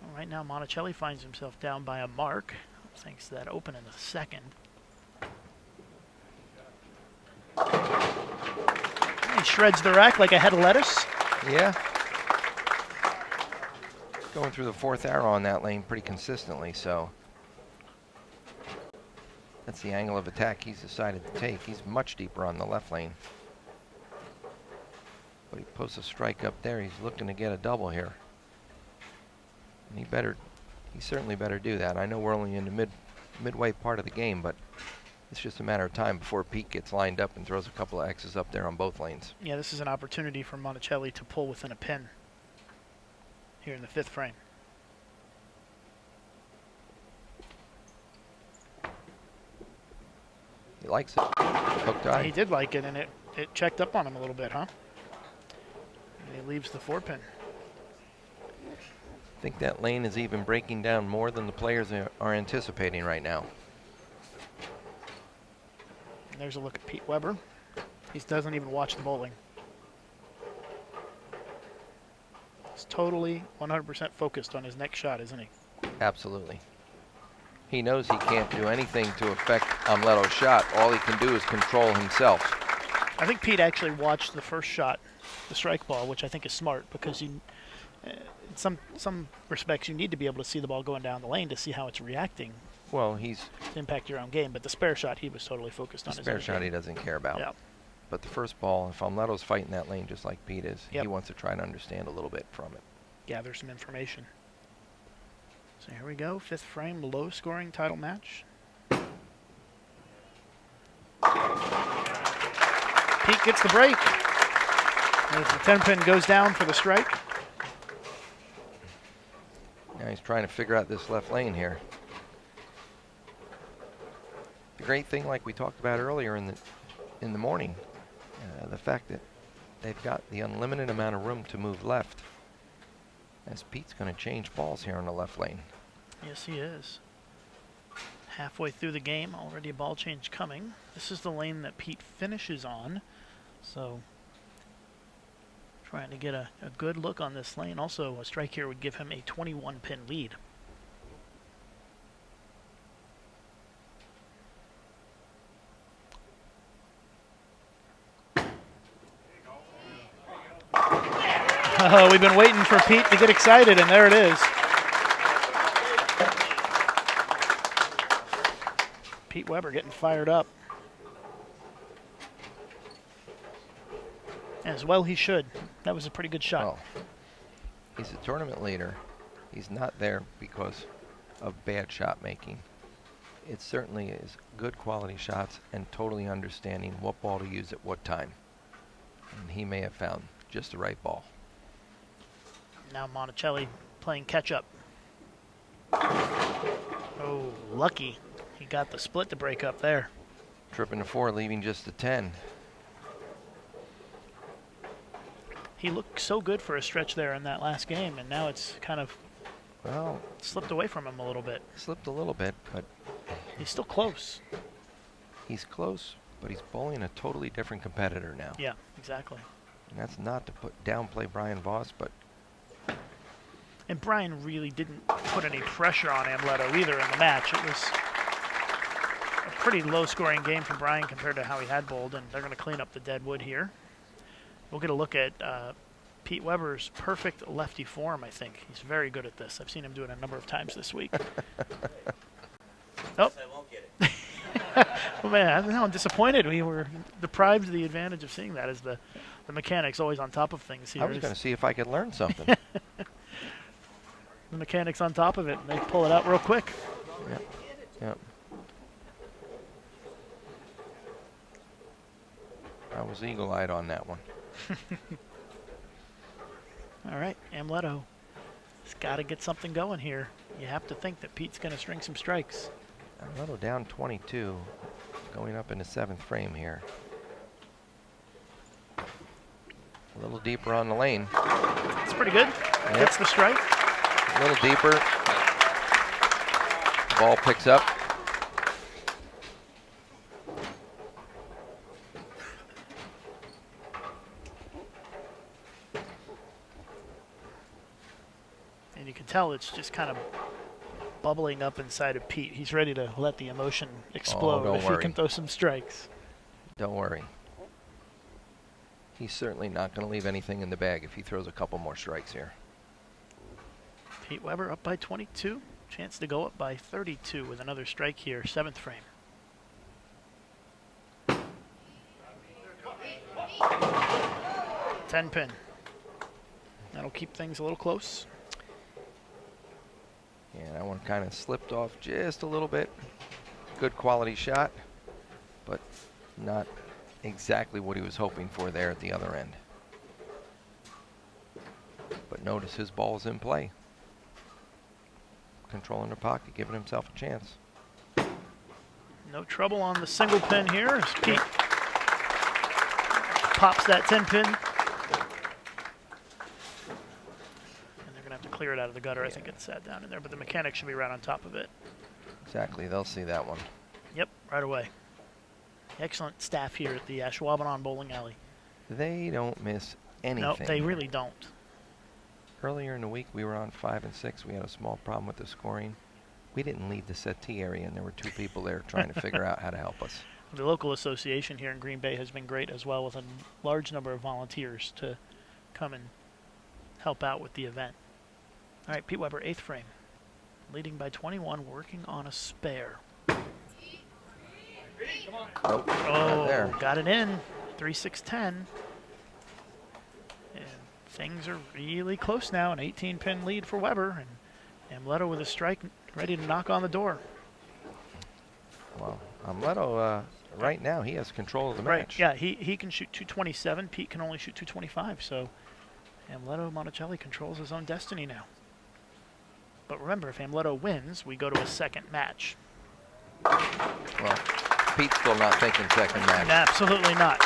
Well, right now Monacelli finds himself down by a mark, thanks to that open in the second. He shreds the rack like a head of lettuce. Yeah. Going through the fourth arrow on that lane pretty consistently, so that's the angle of attack he's decided to take. He's much deeper on the left lane. But he posts a strike up there. He's looking to get a double here. And he certainly better do that. I know we're only in the midway part of the game, but it's just a matter of time before Pete gets lined up and throws a couple of X's up there on both lanes. Yeah, this is an opportunity for Monacelli to pull within a pin here in the fifth frame. He likes it. Hooked eye. He did like it, and it checked up on him a little bit, huh? And he leaves the 4-pin. I think that lane is even breaking down more than the players are anticipating right now. And there's a look at Pete Weber. He doesn't even watch the bowling. He's totally 100% focused on his next shot, isn't he? Absolutely. He knows he can't do anything to affect Amleto's shot. All he can do is control himself. I think Pete actually watched the first shot, the strike ball, which I think is smart because in some respects you need to be able to see the ball going down the lane to see how it's reacting. Well, to impact your own game, but the spare shot he was totally focused on. The spare shot he doesn't care about. Yeah. But the first ball, if Amleto's fighting that lane just like Pete is, Yep. he wants to try to understand a little bit from it. Gather some information. So here we go, fifth frame, low-scoring title match. Pete gets the break. As the 10-pin goes down for the strike. Now he's trying to figure out this left lane here. The great thing, like we talked about earlier in the morning, the fact that they've got the unlimited amount of room to move left, as Pete's going to change balls here on the left lane. Yes, he is. Halfway through the game, already a ball change coming. This is the lane that Pete finishes on, so trying to get a good look on this lane. Also, a strike here would give him a 21-pin lead. Oh, we've been waiting for Pete to get excited, and there it is. Pete Weber getting fired up. As well he should. That was a pretty good shot. Well, he's a tournament leader. He's not there because of bad shot making. It certainly is good quality shots and totally understanding what ball to use at what time. And he may have found just the right ball. Now Monacelli playing catch-up. Oh, lucky. He got the split to break up there. Tripping to 4, leaving just the 10. He looked so good for a stretch there in that last game, and now it's kind of slipped away from him a little bit. Slipped a little bit, but he's still close. He's close, but he's bowling a totally different competitor now. Yeah, exactly. And that's not to downplay Brian Voss, but... And Brian really didn't put any pressure on Amleto either in the match. It was a pretty low-scoring game for Brian compared to how he had bowled, and they're going to clean up the dead wood here. We'll get a look at Pete Weber's perfect lefty form, I think. He's very good at this. I've seen him do it a number of times this week. Oh. I won't get it. Oh, man, I'm disappointed. We were deprived of the advantage of seeing that as the mechanic's always on top of things here. I was going to see if I could learn something. The mechanic's on top of it, and they pull it out real quick. Yep. Yep. I was eagle-eyed on that one. All right, Amleto has got to get something going here. You have to think that Pete's going to string some strikes. Amleto down 22, going up in the 7th frame here. A little deeper on the lane. It's pretty good. Yep. Gets the strike. A little deeper. Ball picks up. And you can tell it's just kind of bubbling up inside of Pete. He's ready to let the emotion explode don't if he worry. can throw some strikes. Don't worry. He's certainly not going to leave anything in the bag if he throws a couple more strikes here. Pete Weber up by 22. Chance to go up by 32 with another strike here, 7th frame. Ten pin. That'll keep things a little close. Yeah, that one kind of slipped off just a little bit. Good quality shot, but not exactly what he was hoping for there at the other end. But notice his ball's in play. Controlling the pocket, giving himself a chance. No trouble on the single pin here as Pete pops that 10 pin. And they're going to have to clear it out of the gutter. I think it sat down in there, but the mechanic should be right on top of it. Exactly, they'll see that one. Yep, right away. Excellent staff here at the Ashwaubenon Bowling Alley. They don't miss anything. No, they really don't. Earlier in the week, we were on 5 and 6. We had a small problem with the scoring. We didn't leave the settee area, and there were 2 people there trying to figure out how to help us. The local association here in Green Bay has been great as well, with a large number of volunteers to come and help out with the event. All right, Pete Weber, 8th frame. Leading by 21, working on a spare. Nope, not there. Got it in. 3-6-10. And things are really close now. An 18-pin lead for Weber. And Amleto with a strike ready to knock on the door. Well, Amleto, right now, he has control of the match. Yeah, he can shoot 227. Pete can only shoot 225. So Amleto Monacelli controls his own destiny now. But remember, if Amleto wins, we go to a second match. Well, Pete's still not thinking second match. Absolutely not.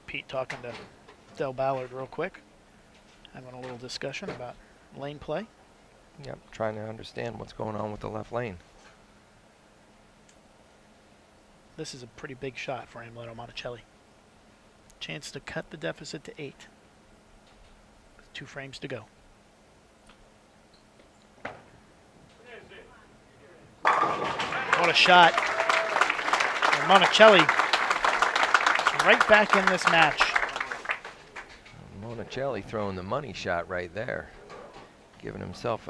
Pete talking to Del Ballard real quick, having a little discussion about lane play. Yep, trying to understand what's going on with the left lane. This is a pretty big shot for Amleto Monacelli. Chance to cut the deficit to 8. With 2 frames to go. What a shot. And Monacelli is right back in this match. Monacelli throwing the money shot right there, giving himself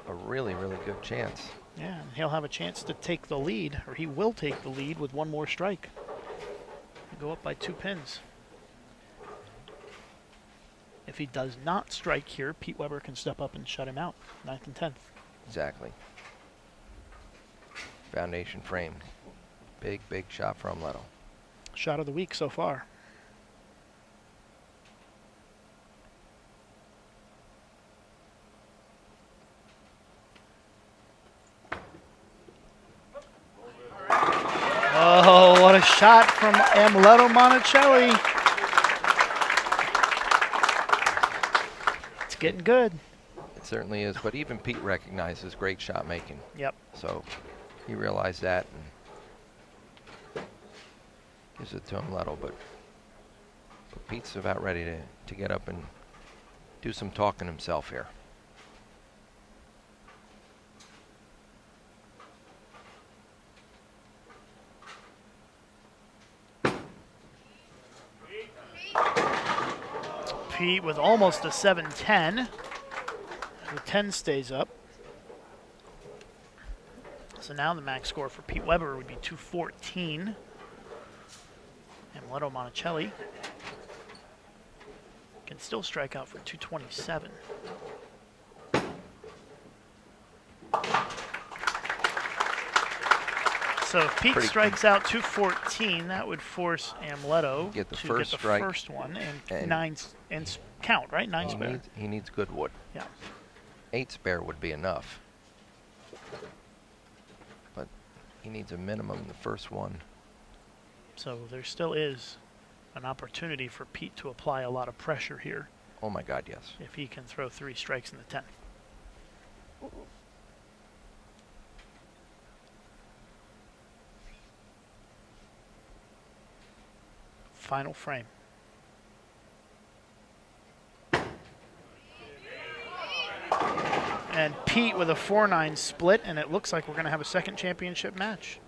a really, really good chance. Yeah, and he'll have a chance to take the lead, or he will take the lead with 1 more strike. Go up by 2 pins. If he does not strike here, Pete Weber can step up and shut him out. 9th and 10th. Exactly. Foundation frame. Big, big shot for Amleto. Shot of the week so far. Oh, what a shot from Amleto Monacelli. It's getting good. It certainly is, but even Pete recognizes great shot making. Yep. So he realized that and gives it to Amleto, but Pete's about ready to get up and do some talking himself here. Pete with almost a 7-10. The 10 stays up. So now the max score for Pete Weber would be 214. Amleto Monacelli can still strike out for 227. So if Pete strikes out 214, that would force Amleto Get the to first get the strike first one and and- nine and count, right? 9 spare. He needs good wood. Yeah. 8 spare would be enough. But he needs a minimum the first one. So there still is an opportunity for Pete to apply a lot of pressure here Oh my God, yes. if he can throw 3 strikes in the 10. Final frame. And Pete with a 4-9 split, and it looks like we're going to have a second championship match.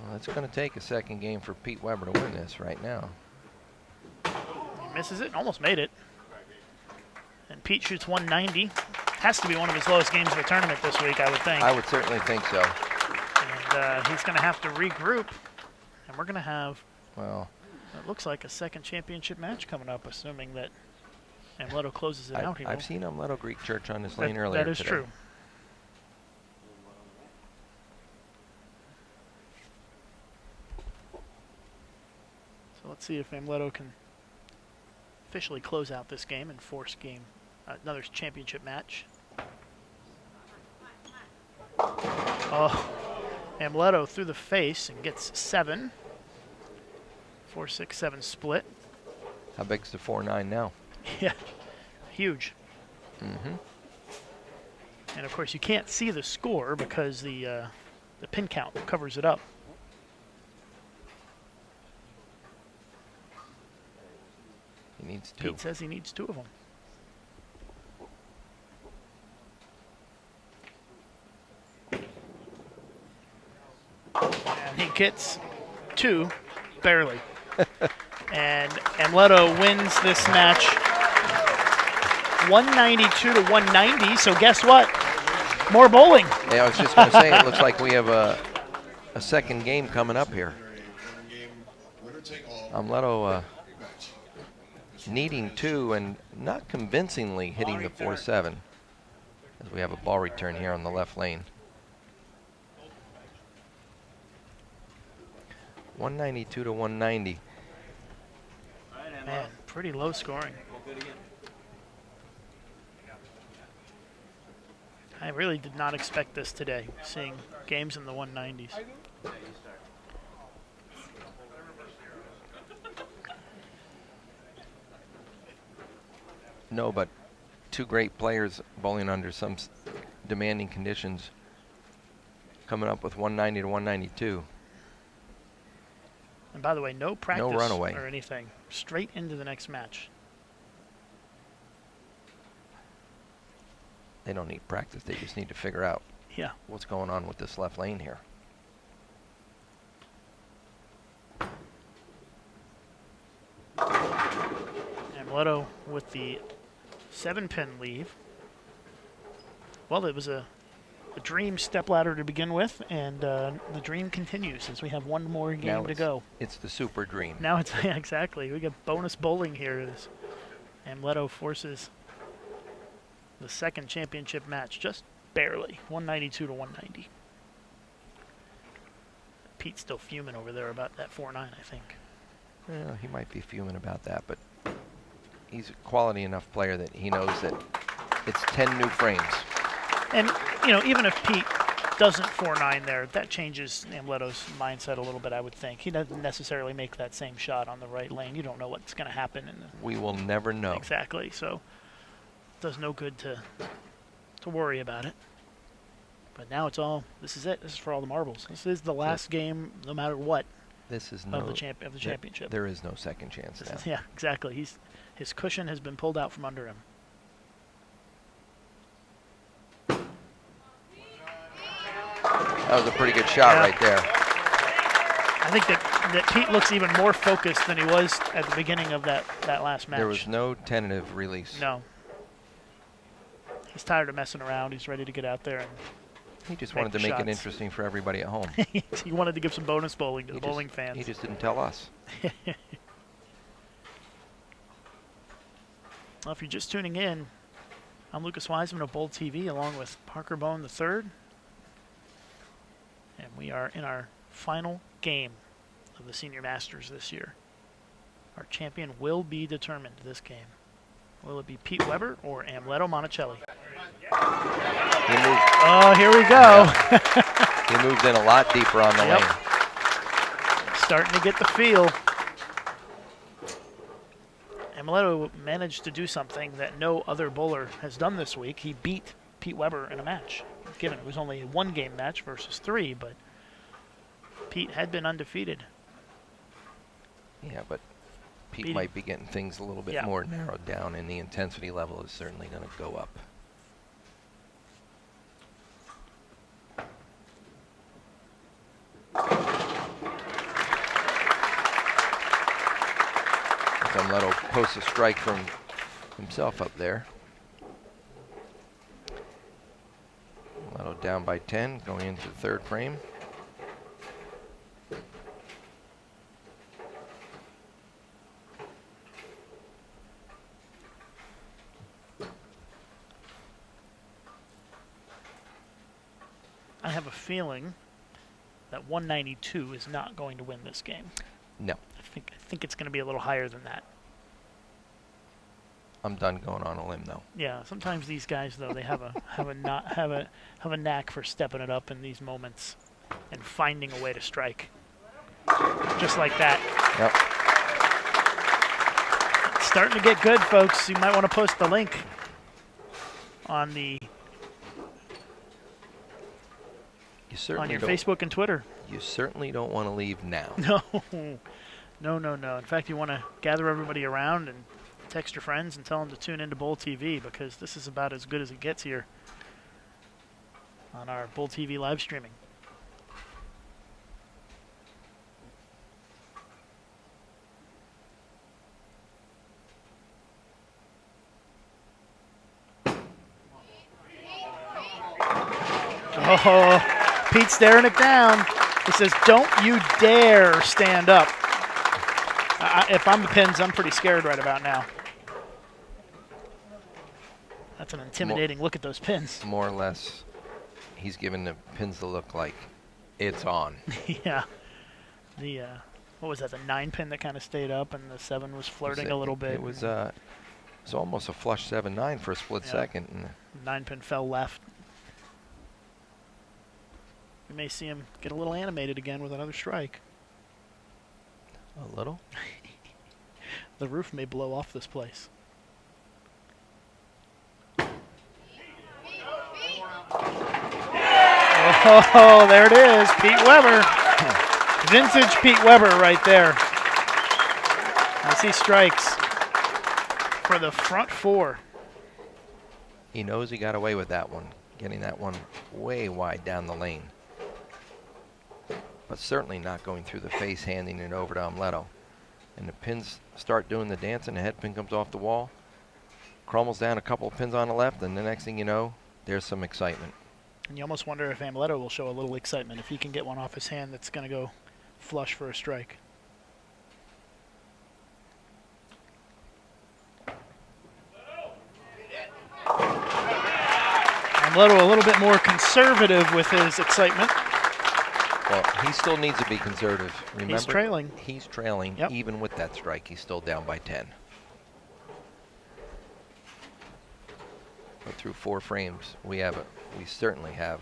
Well, it's going to take a second game for Pete Weber to win this right now. He misses it, almost made it. And Pete shoots 190. Has to be one of his lowest games of the tournament this week, I would think. I would certainly think so. And he's going to have to regroup. And we're going to have, Well, it looks like a second championship match coming up, assuming that Amleto closes it out here. I've seen Amleto Greek Church on this lane earlier That is today. true. So let's see if Amleto can officially close out this game and force another championship match. Oh, Amleto through the face and gets 7. 4-6-7 split. How big's the 4-9 now? Yeah, huge. Mm-hmm. And of course, you can't see the score because the pin count covers it up. He needs 2. Pete says he needs 2 of them. And he gets 2, barely. And Amleto wins this match 192 to 190. So guess what? More bowling. Yeah, I was just going to say, it looks like we have a second game coming up here. Amleto needing 2 and not convincingly hitting the 4-7 as we have a ball return here on the left lane. 192 to 190. Man, pretty low scoring. I really did not expect this today, seeing games in the 190s. No, but 2 great players bowling under some demanding conditions, coming up with 190 to 192. And by the way, no practice runaway or anything. Straight into the next match. They don't need practice. They just need to figure out Yeah. what's going on with this left lane here. Amleto with the 7-pin leave. Well, it was a dream stepladder to begin with, and the dream continues as we have one more game to go. It's the super dream. Now it's yeah, exactly. We get bonus bowling here as Amleto forces the second championship match, just barely, 192 to 190. Pete's still fuming over there about that 4-9, I think. Yeah, he might be fuming about that, but he's a quality enough player that he knows that it's 10 new frames. And, you know, even if Pete doesn't 4-9 there, that changes Amleto's mindset a little bit, I would think. He doesn't necessarily make that same shot on the right lane. You don't know what's going to happen. We will never know. Exactly. So it does no good to worry about it. But now it's all, this is it. This is for all the marbles. This is the last game, no matter what, this is of the championship. There is no second chance now. Yeah, exactly. His cushion has been pulled out from under him. That was a pretty good shot right there. I think that Pete looks even more focused than he was at the beginning of that last match. There was no tentative release. No. He's tired of messing around. He's ready to get out there and he just wanted to make it interesting for everybody at home. He wanted to give some bonus bowling to the bowling fans. He just didn't tell us. Well, if you're just tuning in, I'm Lucas Wiseman of Bowl TV along with Parker Bone III. And we are in our final game of the Senior Masters this year. Our champion will be determined this game. Will it be Pete Weber or Amleto Monacelli? Oh, here we go. Yeah. He moved in a lot deeper on the lane. Starting to get the feel. Amleto managed to do something that no other bowler has done this week. He beat Pete Weber in a match. Given it was only a one-game match versus 3, but Pete had been undefeated. Yeah, but Pete might be getting things a little bit more narrowed down, and the intensity level is certainly going to go up. Amleto posts a strike from himself up there. Amleto down by 10, going into the third frame. I have a feeling that 192 is not going to win this game. No. I think it's going to be a little higher than that. I'm done going on a limb, though. Yeah, sometimes these guys, though, they have a knack for stepping it up in these moments and finding a way to strike, just like that. Yep. It's starting to get good, folks. You might want to post the link on the your Facebook and Twitter. You certainly don't want to leave now. No. In fact, you want to gather everybody around and text your friends and tell them to tune into Bowl TV, because this is about as good as it gets here on our Bowl TV live streaming. Oh, Pete's staring it down. He says, "Don't you dare stand up." If I'm the pins, I'm pretty scared right about now. That's an intimidating look at those pins. More or less, he's giving the pins the look like it's on. Yeah. The what was that? The 9 pin that kind of stayed up, and the 7 was flirting a little bit. It was almost a flush 7-9 for a split second. And 9 pin fell left. We may see him get a little animated again with another strike. A little? The roof may blow off this place. Oh, there it is. Pete Weber. Vintage Pete Weber right there. As he strikes for the front 4. He knows he got away with that one, getting that one way wide down the lane. But certainly not going through the face, handing it over to Amleto. And the pins start doing the dance, and the head pin comes off the wall, crumbles down a couple of pins on the left, and the next thing you know, there's some excitement. And you almost wonder if Amleto will show a little excitement if he can get one off his hand that's going to go flush for a strike. Amleto a little bit more conservative with his excitement. Well, he still needs to be conservative. Remember, he's trailing. He's trailing. Yep. Even with that strike, he's still down by 10. But through 4 frames, we certainly have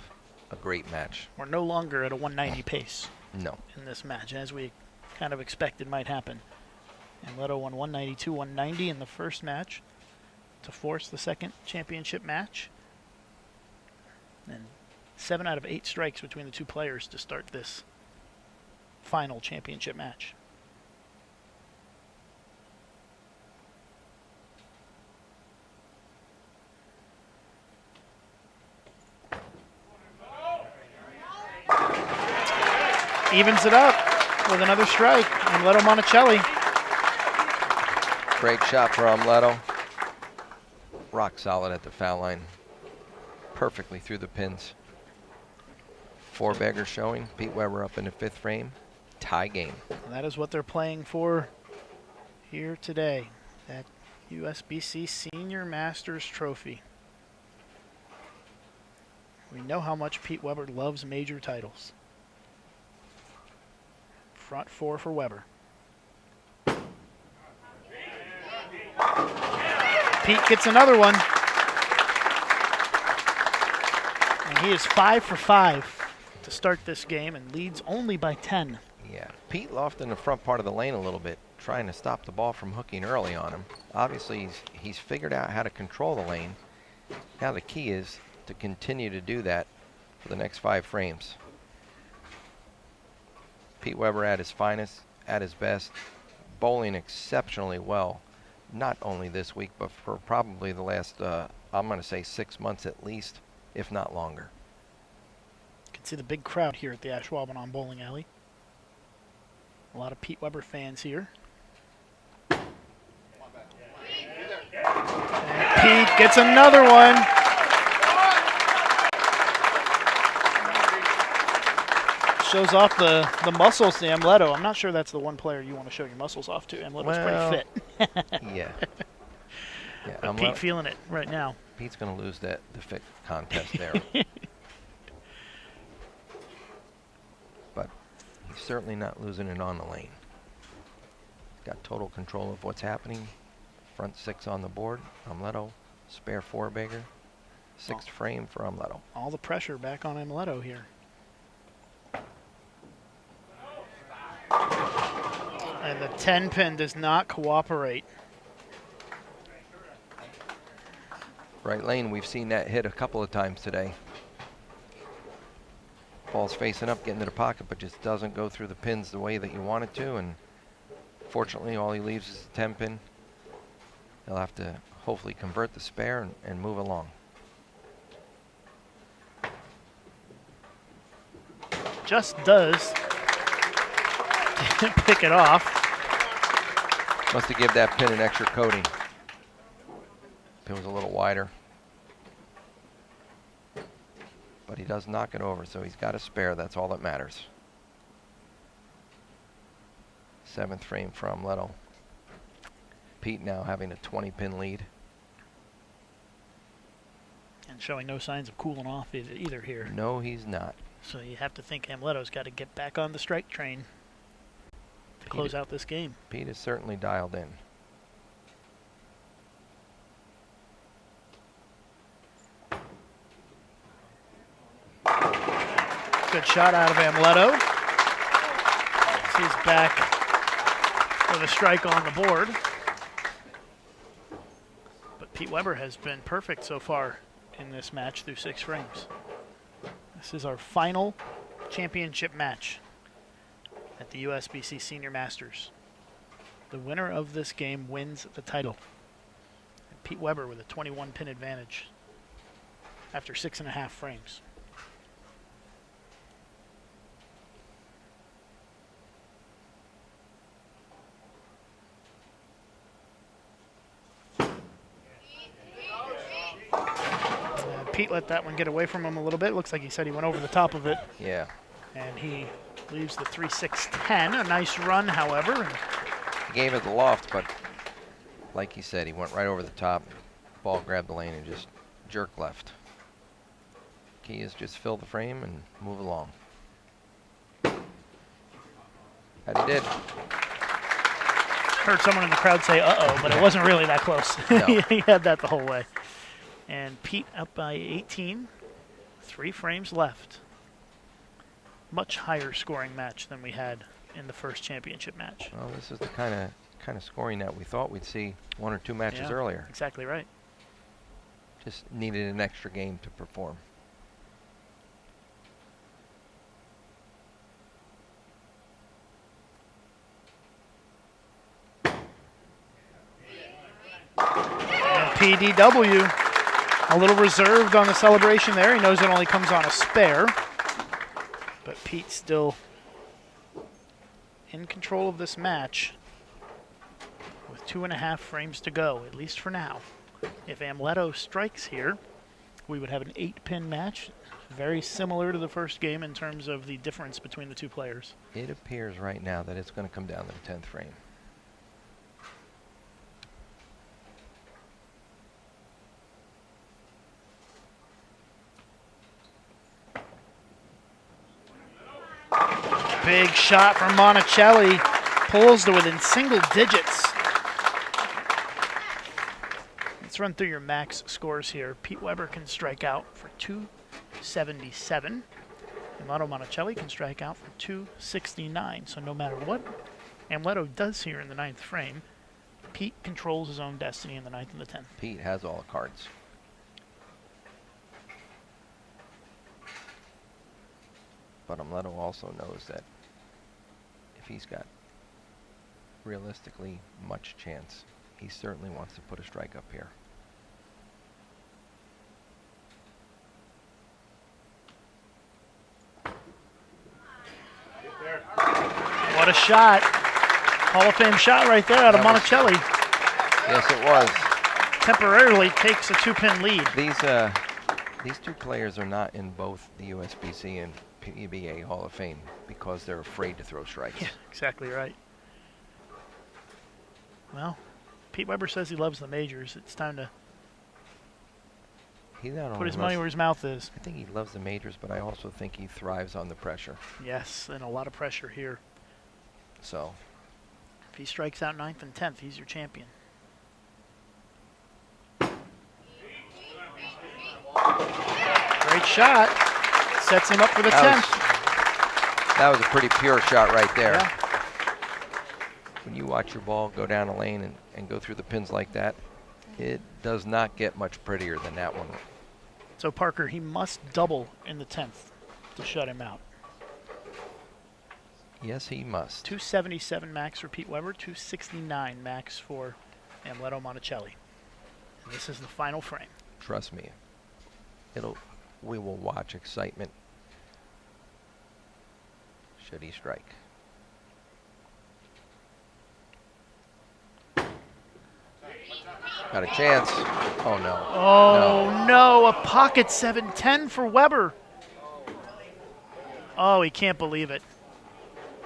a great match. We're no longer at a 190 pace. No. In this match, as we kind of expected might happen. Amleto won 192-190 in the first match to force the second championship match. And 7 out of 8 strikes between the two players to start this final championship match. evens it up with another strike. Amleto Monacelli. Great shot for Amleto. Rock solid at the foul line. Perfectly through the pins. Four beggars showing. Pete Weber up in the 5th frame. Tie game. And that is what they're playing for here today. That USBC Senior Masters trophy. We know how much Pete Weber loves major titles. Front 4 for Weber. Pete gets another one. And he is 5 for 5 to start this game and leads only by 10. Yeah, Pete lofted in the front part of the lane a little bit, trying to stop the ball from hooking early on him. Obviously, he's figured out how to control the lane. Now the key is to continue to do that for the next 5 frames. Pete Weber at his finest, at his best, bowling exceptionally well, not only this week, but for probably the last, I'm going to say 6 months at least, if not longer. You can see the big crowd here at the Ashwaubenon Bowling Alley. A lot of Pete Weber fans here. And Pete gets another one. Shows off the muscles to Amleto. I'm not sure that's the one player you want to show your muscles off to. Amleto's pretty fit. Yeah. But Pete feeling it right now. Pete's going to lose the fit contest there. But he's certainly not losing it on the lane. He's got total control of what's happening. Front 6 on the board. Amleto, spare 4 beggar. 6th frame for Amleto. All the pressure back on Amleto here. And the 10 pin does not cooperate. Right lane, we've seen that hit a couple of times today. Ball's facing up, getting to the pocket, but just doesn't go through the pins the way that you want it to. And fortunately, all he leaves is the 10 pin. He'll have to hopefully convert the spare and move along. Just does pick it off. Must have given that pin an extra coating. Pin was a little wider. But he does knock it over, so he's got a spare. That's all that matters. 7th frame for Amleto. Pete now having a 20-pin lead. And showing no signs of cooling off either here. No, he's not. So you have to think Amleto's got to get back on the strike train to close out this game. Pete is certainly dialed in. Good shot out of Amleto. He's back with a strike on the board. But Pete Weber has been perfect so far in this match through 6 frames. This is our final championship match at the USBC Senior Masters. The winner of this game wins the title. And Pete Weber with a 21-pin advantage after 6.5 frames. Pete let that one get away from him a little bit. Looks like he said he went over the top of it. Yeah. And he leaves the 3-6-10. A nice run, however. He gave it the loft, but like he said, he went right over the top. Ball grabbed the lane and just jerked left. Key is just fill the frame and move along. That he did. Heard someone in the crowd say, uh-oh, but it wasn't really that close. No. He had that the whole way. And Pete up by 18. 3 frames left. Much higher scoring match than we had in the first championship match. Well, this is the kind of scoring that we thought we'd see 1 or 2 matches earlier. Exactly right. Just needed an extra game to perform. And PDW. A little reserved on the celebration there. He knows it only comes on a spare. But Pete still control of this match with 2.5 frames to go, at least for now. If Amleto strikes here, we would have an 8-pin match, very similar to the first game in terms of the difference between the two players. It appears right now that it's going to come down to the 10th frame. Big shot from Monacelli, pulls to within single digits. Let's run through your max scores here. Pete Weber can strike out for 277. Amleto Monacelli can strike out for 269. So no matter what Amleto does here in the 9th frame, Pete controls his own destiny in the 9th and the 10th. Pete has all the cards. But Amleto also knows that if he's got realistically much chance, he certainly wants to put a strike up here. What a shot. Hall of Fame shot right there out of Monacelli. Yes, it was. Temporarily takes a 2-pin lead. These two players are not in both the USBC and PBA Hall of Fame because they're afraid to throw strikes. Yeah, exactly right. Well, Pete Weber says he loves the majors. It's time to put his money where his mouth is. I think he loves the majors, but I also think he thrives on the pressure. Yes, and a lot of pressure here. So, if he strikes out 9th and 10th, he's your champion. Great shot. Sets him up for the 10th. That was a pretty pure shot right there. Yeah. When you watch your ball go down a lane and go through the pins like that, it does not get much prettier than that one. So Parker, he must double in the 10th to shut him out. Yes, he must. 277 max for Pete Weber, 269 max for Amleto Monacelli. And this is the final frame. Trust me, we will watch excitement should he strike. Got a chance. Oh, no. Oh, no. A pocket 7-10 for Weber. Oh, he can't believe it.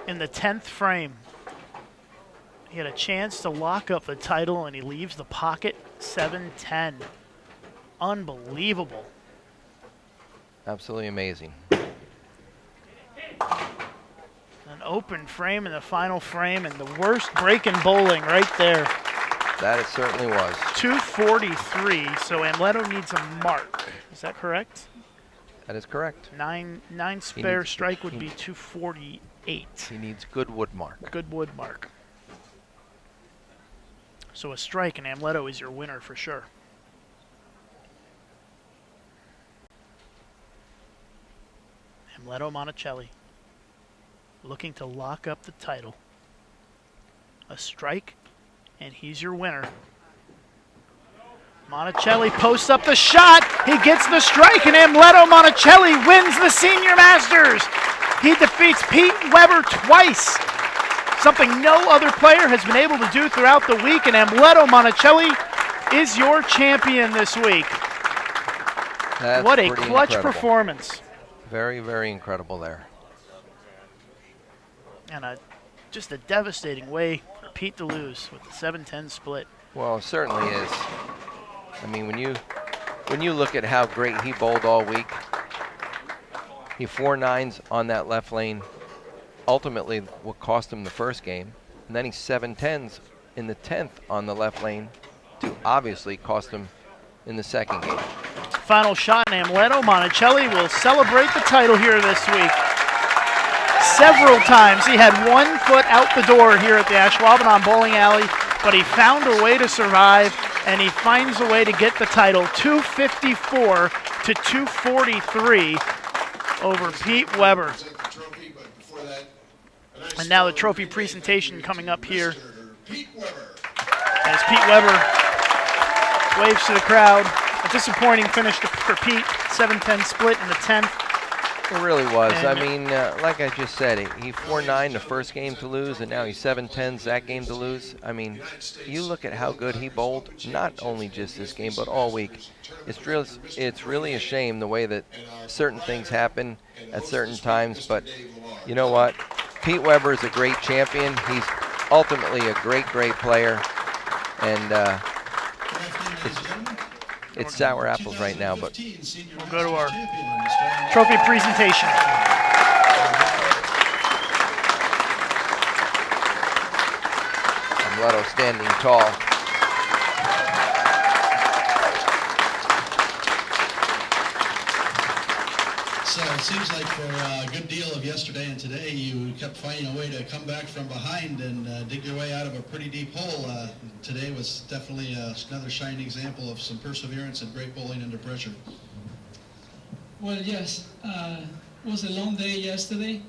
In the 10th frame, he had a chance to lock up the title, and he leaves the pocket 7-10. Unbelievable. Absolutely amazing. An open frame in the final frame, and the worst break in bowling right there. That it certainly was. 243, so Amleto needs a mark. Is that correct? That is correct. Nine spare strike would be 248. He needs good wood mark. Good wood mark. So a strike, and Amleto is your winner for sure. Amleto Monacelli looking to lock up the title. A strike, and he's your winner. Monacelli posts up the shot. He gets the strike, and Amleto Monacelli wins the Senior Masters. He defeats Pete Weber twice, something no other player has been able to do throughout the week, and Amleto Monacelli is your champion this week. That's what a pretty clutch incredible. Performance. Very, very incredible there. And just a devastating way for Pete to lose with the 7-10 split. Well, it certainly is. I mean, when you look at how great he bowled all week, he 4 9s on that left lane, ultimately what cost him the first game, and then he 7 10s in the 10th on the left lane to obviously cost him in the second game. Final shot, and Amleto Monacelli will celebrate the title here this week. Several times he had 1 foot out the door here at the Ashwaubenon Bowling Alley, but he found a way to survive, and he finds a way to get the title, 254 to 243 over Pete Weber. And now the trophy presentation coming up here as Pete Weber waves to the crowd. A disappointing finish for Pete, 7-10 split in the 10th. It really was. And I mean, like I just said, he 4-9 the first game to lose, and now he's 7-10 that game to lose. I mean, you look at how good he bowled, not only just this game, but all week. It's really a shame the way that certain things happen at certain times, but you know what? Pete Weber is a great champion. He's ultimately a great player, and it's sour apples right now, but we'll go to our trophy presentation. Amleto standing tall. So it seems like for a good deal of yesterday and today, you kept finding a way to come back from behind and dig your way out of a pretty deep hole. Today was definitely another shining example of some perseverance and great bowling under pressure. Well, yes, it was a long day yesterday.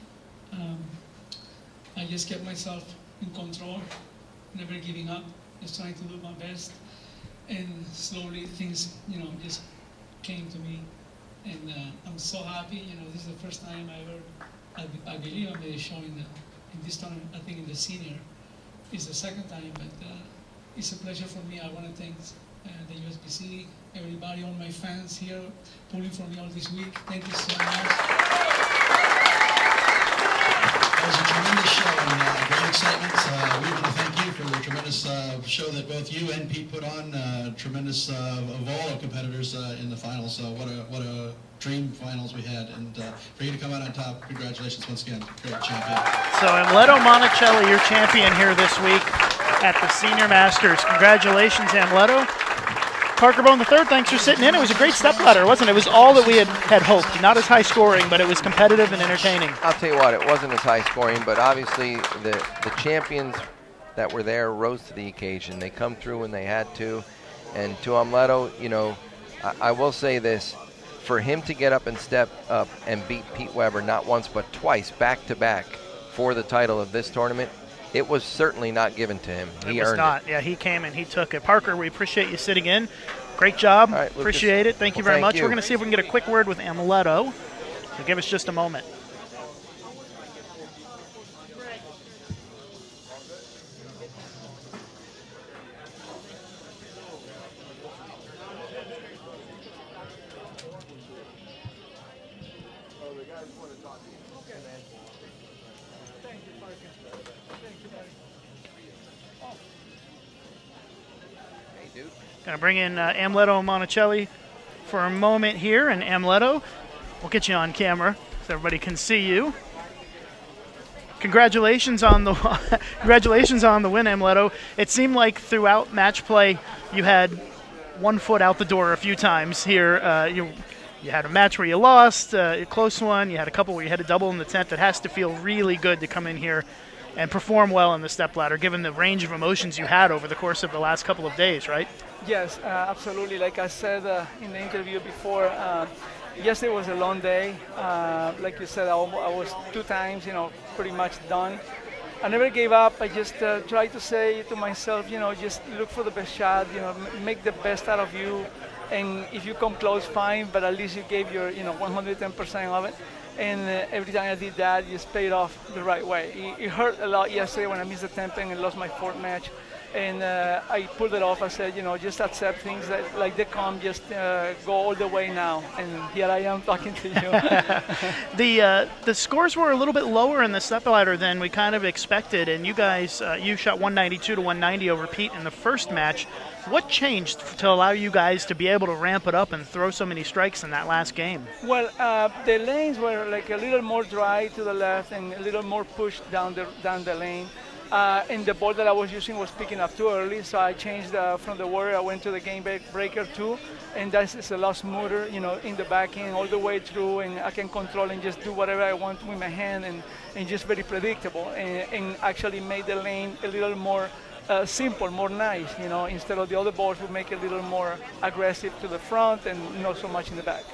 I just kept myself in control, never giving up, just trying to do my best. And slowly things, just came to me. And I'm so happy, this is the first time I believe I made a show in this tournament, I think in the senior. It's the second time, but it's a pleasure for me. I want to thank the USBC, everybody, all my fans here, pulling for me all this week. Thank you so much. It was a tremendous show and great excitement. We want to thank you for the tremendous show that both you and Pete put on. Tremendous of all our competitors in the finals. What a dream finals we had, and for you to come out on top, congratulations once again. Great champion. So Amleto Monacelli, your champion here this week at the Senior Masters. Congratulations, Amleto. Parker Bone III, thanks for sitting in. It was a great stepladder, wasn't it? It was all that we had hoped. Not as high scoring, but it was competitive and entertaining. I'll tell you what, it wasn't as high scoring, but obviously the champions that were there rose to the occasion. They come through when they had to. And to Amleto, I will say this. For him to get up and step up and beat Pete Weber not once but twice back-to-back for the title of this tournament, it was certainly not given to him. He earned it. Yeah, he came and he took it. Parker, we appreciate you sitting in. Great job. All right, Lucas. Appreciate it. Thank you very much. You. We're going to see if we can get a quick word with Amleto. So give us just a moment. Going to bring in Amleto Monacelli for a moment here, and Amleto, we'll get you on camera so everybody can see you. Congratulations on the win, Amleto. It seemed like throughout match play you had one foot out the door a few times here. You had a match where you lost, a close one. You had a couple where you had a double in the 10th. It has to feel really good to come in here and perform well in the stepladder, given the range of emotions you had over the course of the last couple of days, right? Yes, absolutely. Like I said in the interview before, yesterday was a long day. Like you said, I was 2 times, pretty much done. I never gave up. I just tried to say to myself, just look for the best shot, make the best out of you. And if you come close, fine, but at least you gave your, 110% of it. And every time I did that, it just paid off the right way. It hurt a lot yesterday when I missed the 10th and lost my 4th match. And I pulled it off. I said, just accept things that, like they come, just go all the way now. And here I am talking to you. The scores were a little bit lower in the stepladder than we kind of expected. And you guys, you shot 192 to 190 over Pete in the first match. What changed to allow you guys to be able to ramp it up and throw so many strikes in that last game? Well, the lanes were like a little more dry to the left and a little more pushed down the lane. And the ball that I was using was picking up too early, so I changed from the Warrior. I went to the Game Breaker 2, and that is a lot smoother, in the back end all the way through, and I can control and just do whatever I want with my hand, and just very predictable, and actually made the lane a little more simple, more nice, instead of the other balls would make it a little more aggressive to the front and not so much in the back.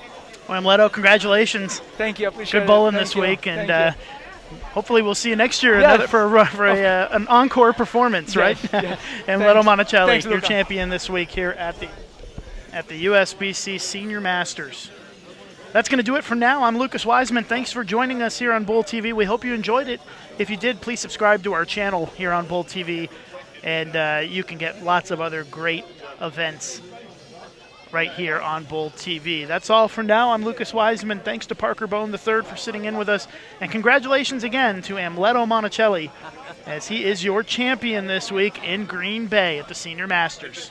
Well, Amleto, congratulations. Thank you, I appreciate it. Good bowling this week, and hopefully we'll see you next year for an encore performance, right? Yes. Amleto Monacelli, Thanks, your Luca. champion this week here at the USBC Senior Masters. That's going to do it for now. I'm Lucas Wiseman. Thanks for joining us here on Bull TV. We hope you enjoyed it. If you did, please subscribe to our channel here on Bull TV, and you can get lots of other great events right here on Bull TV. That's all for now. I'm Lucas Wiseman. Thanks to Parker Bone III for sitting in with us, and congratulations again to Amleto Monacelli, as he is your champion this week in Green Bay at the Senior Masters.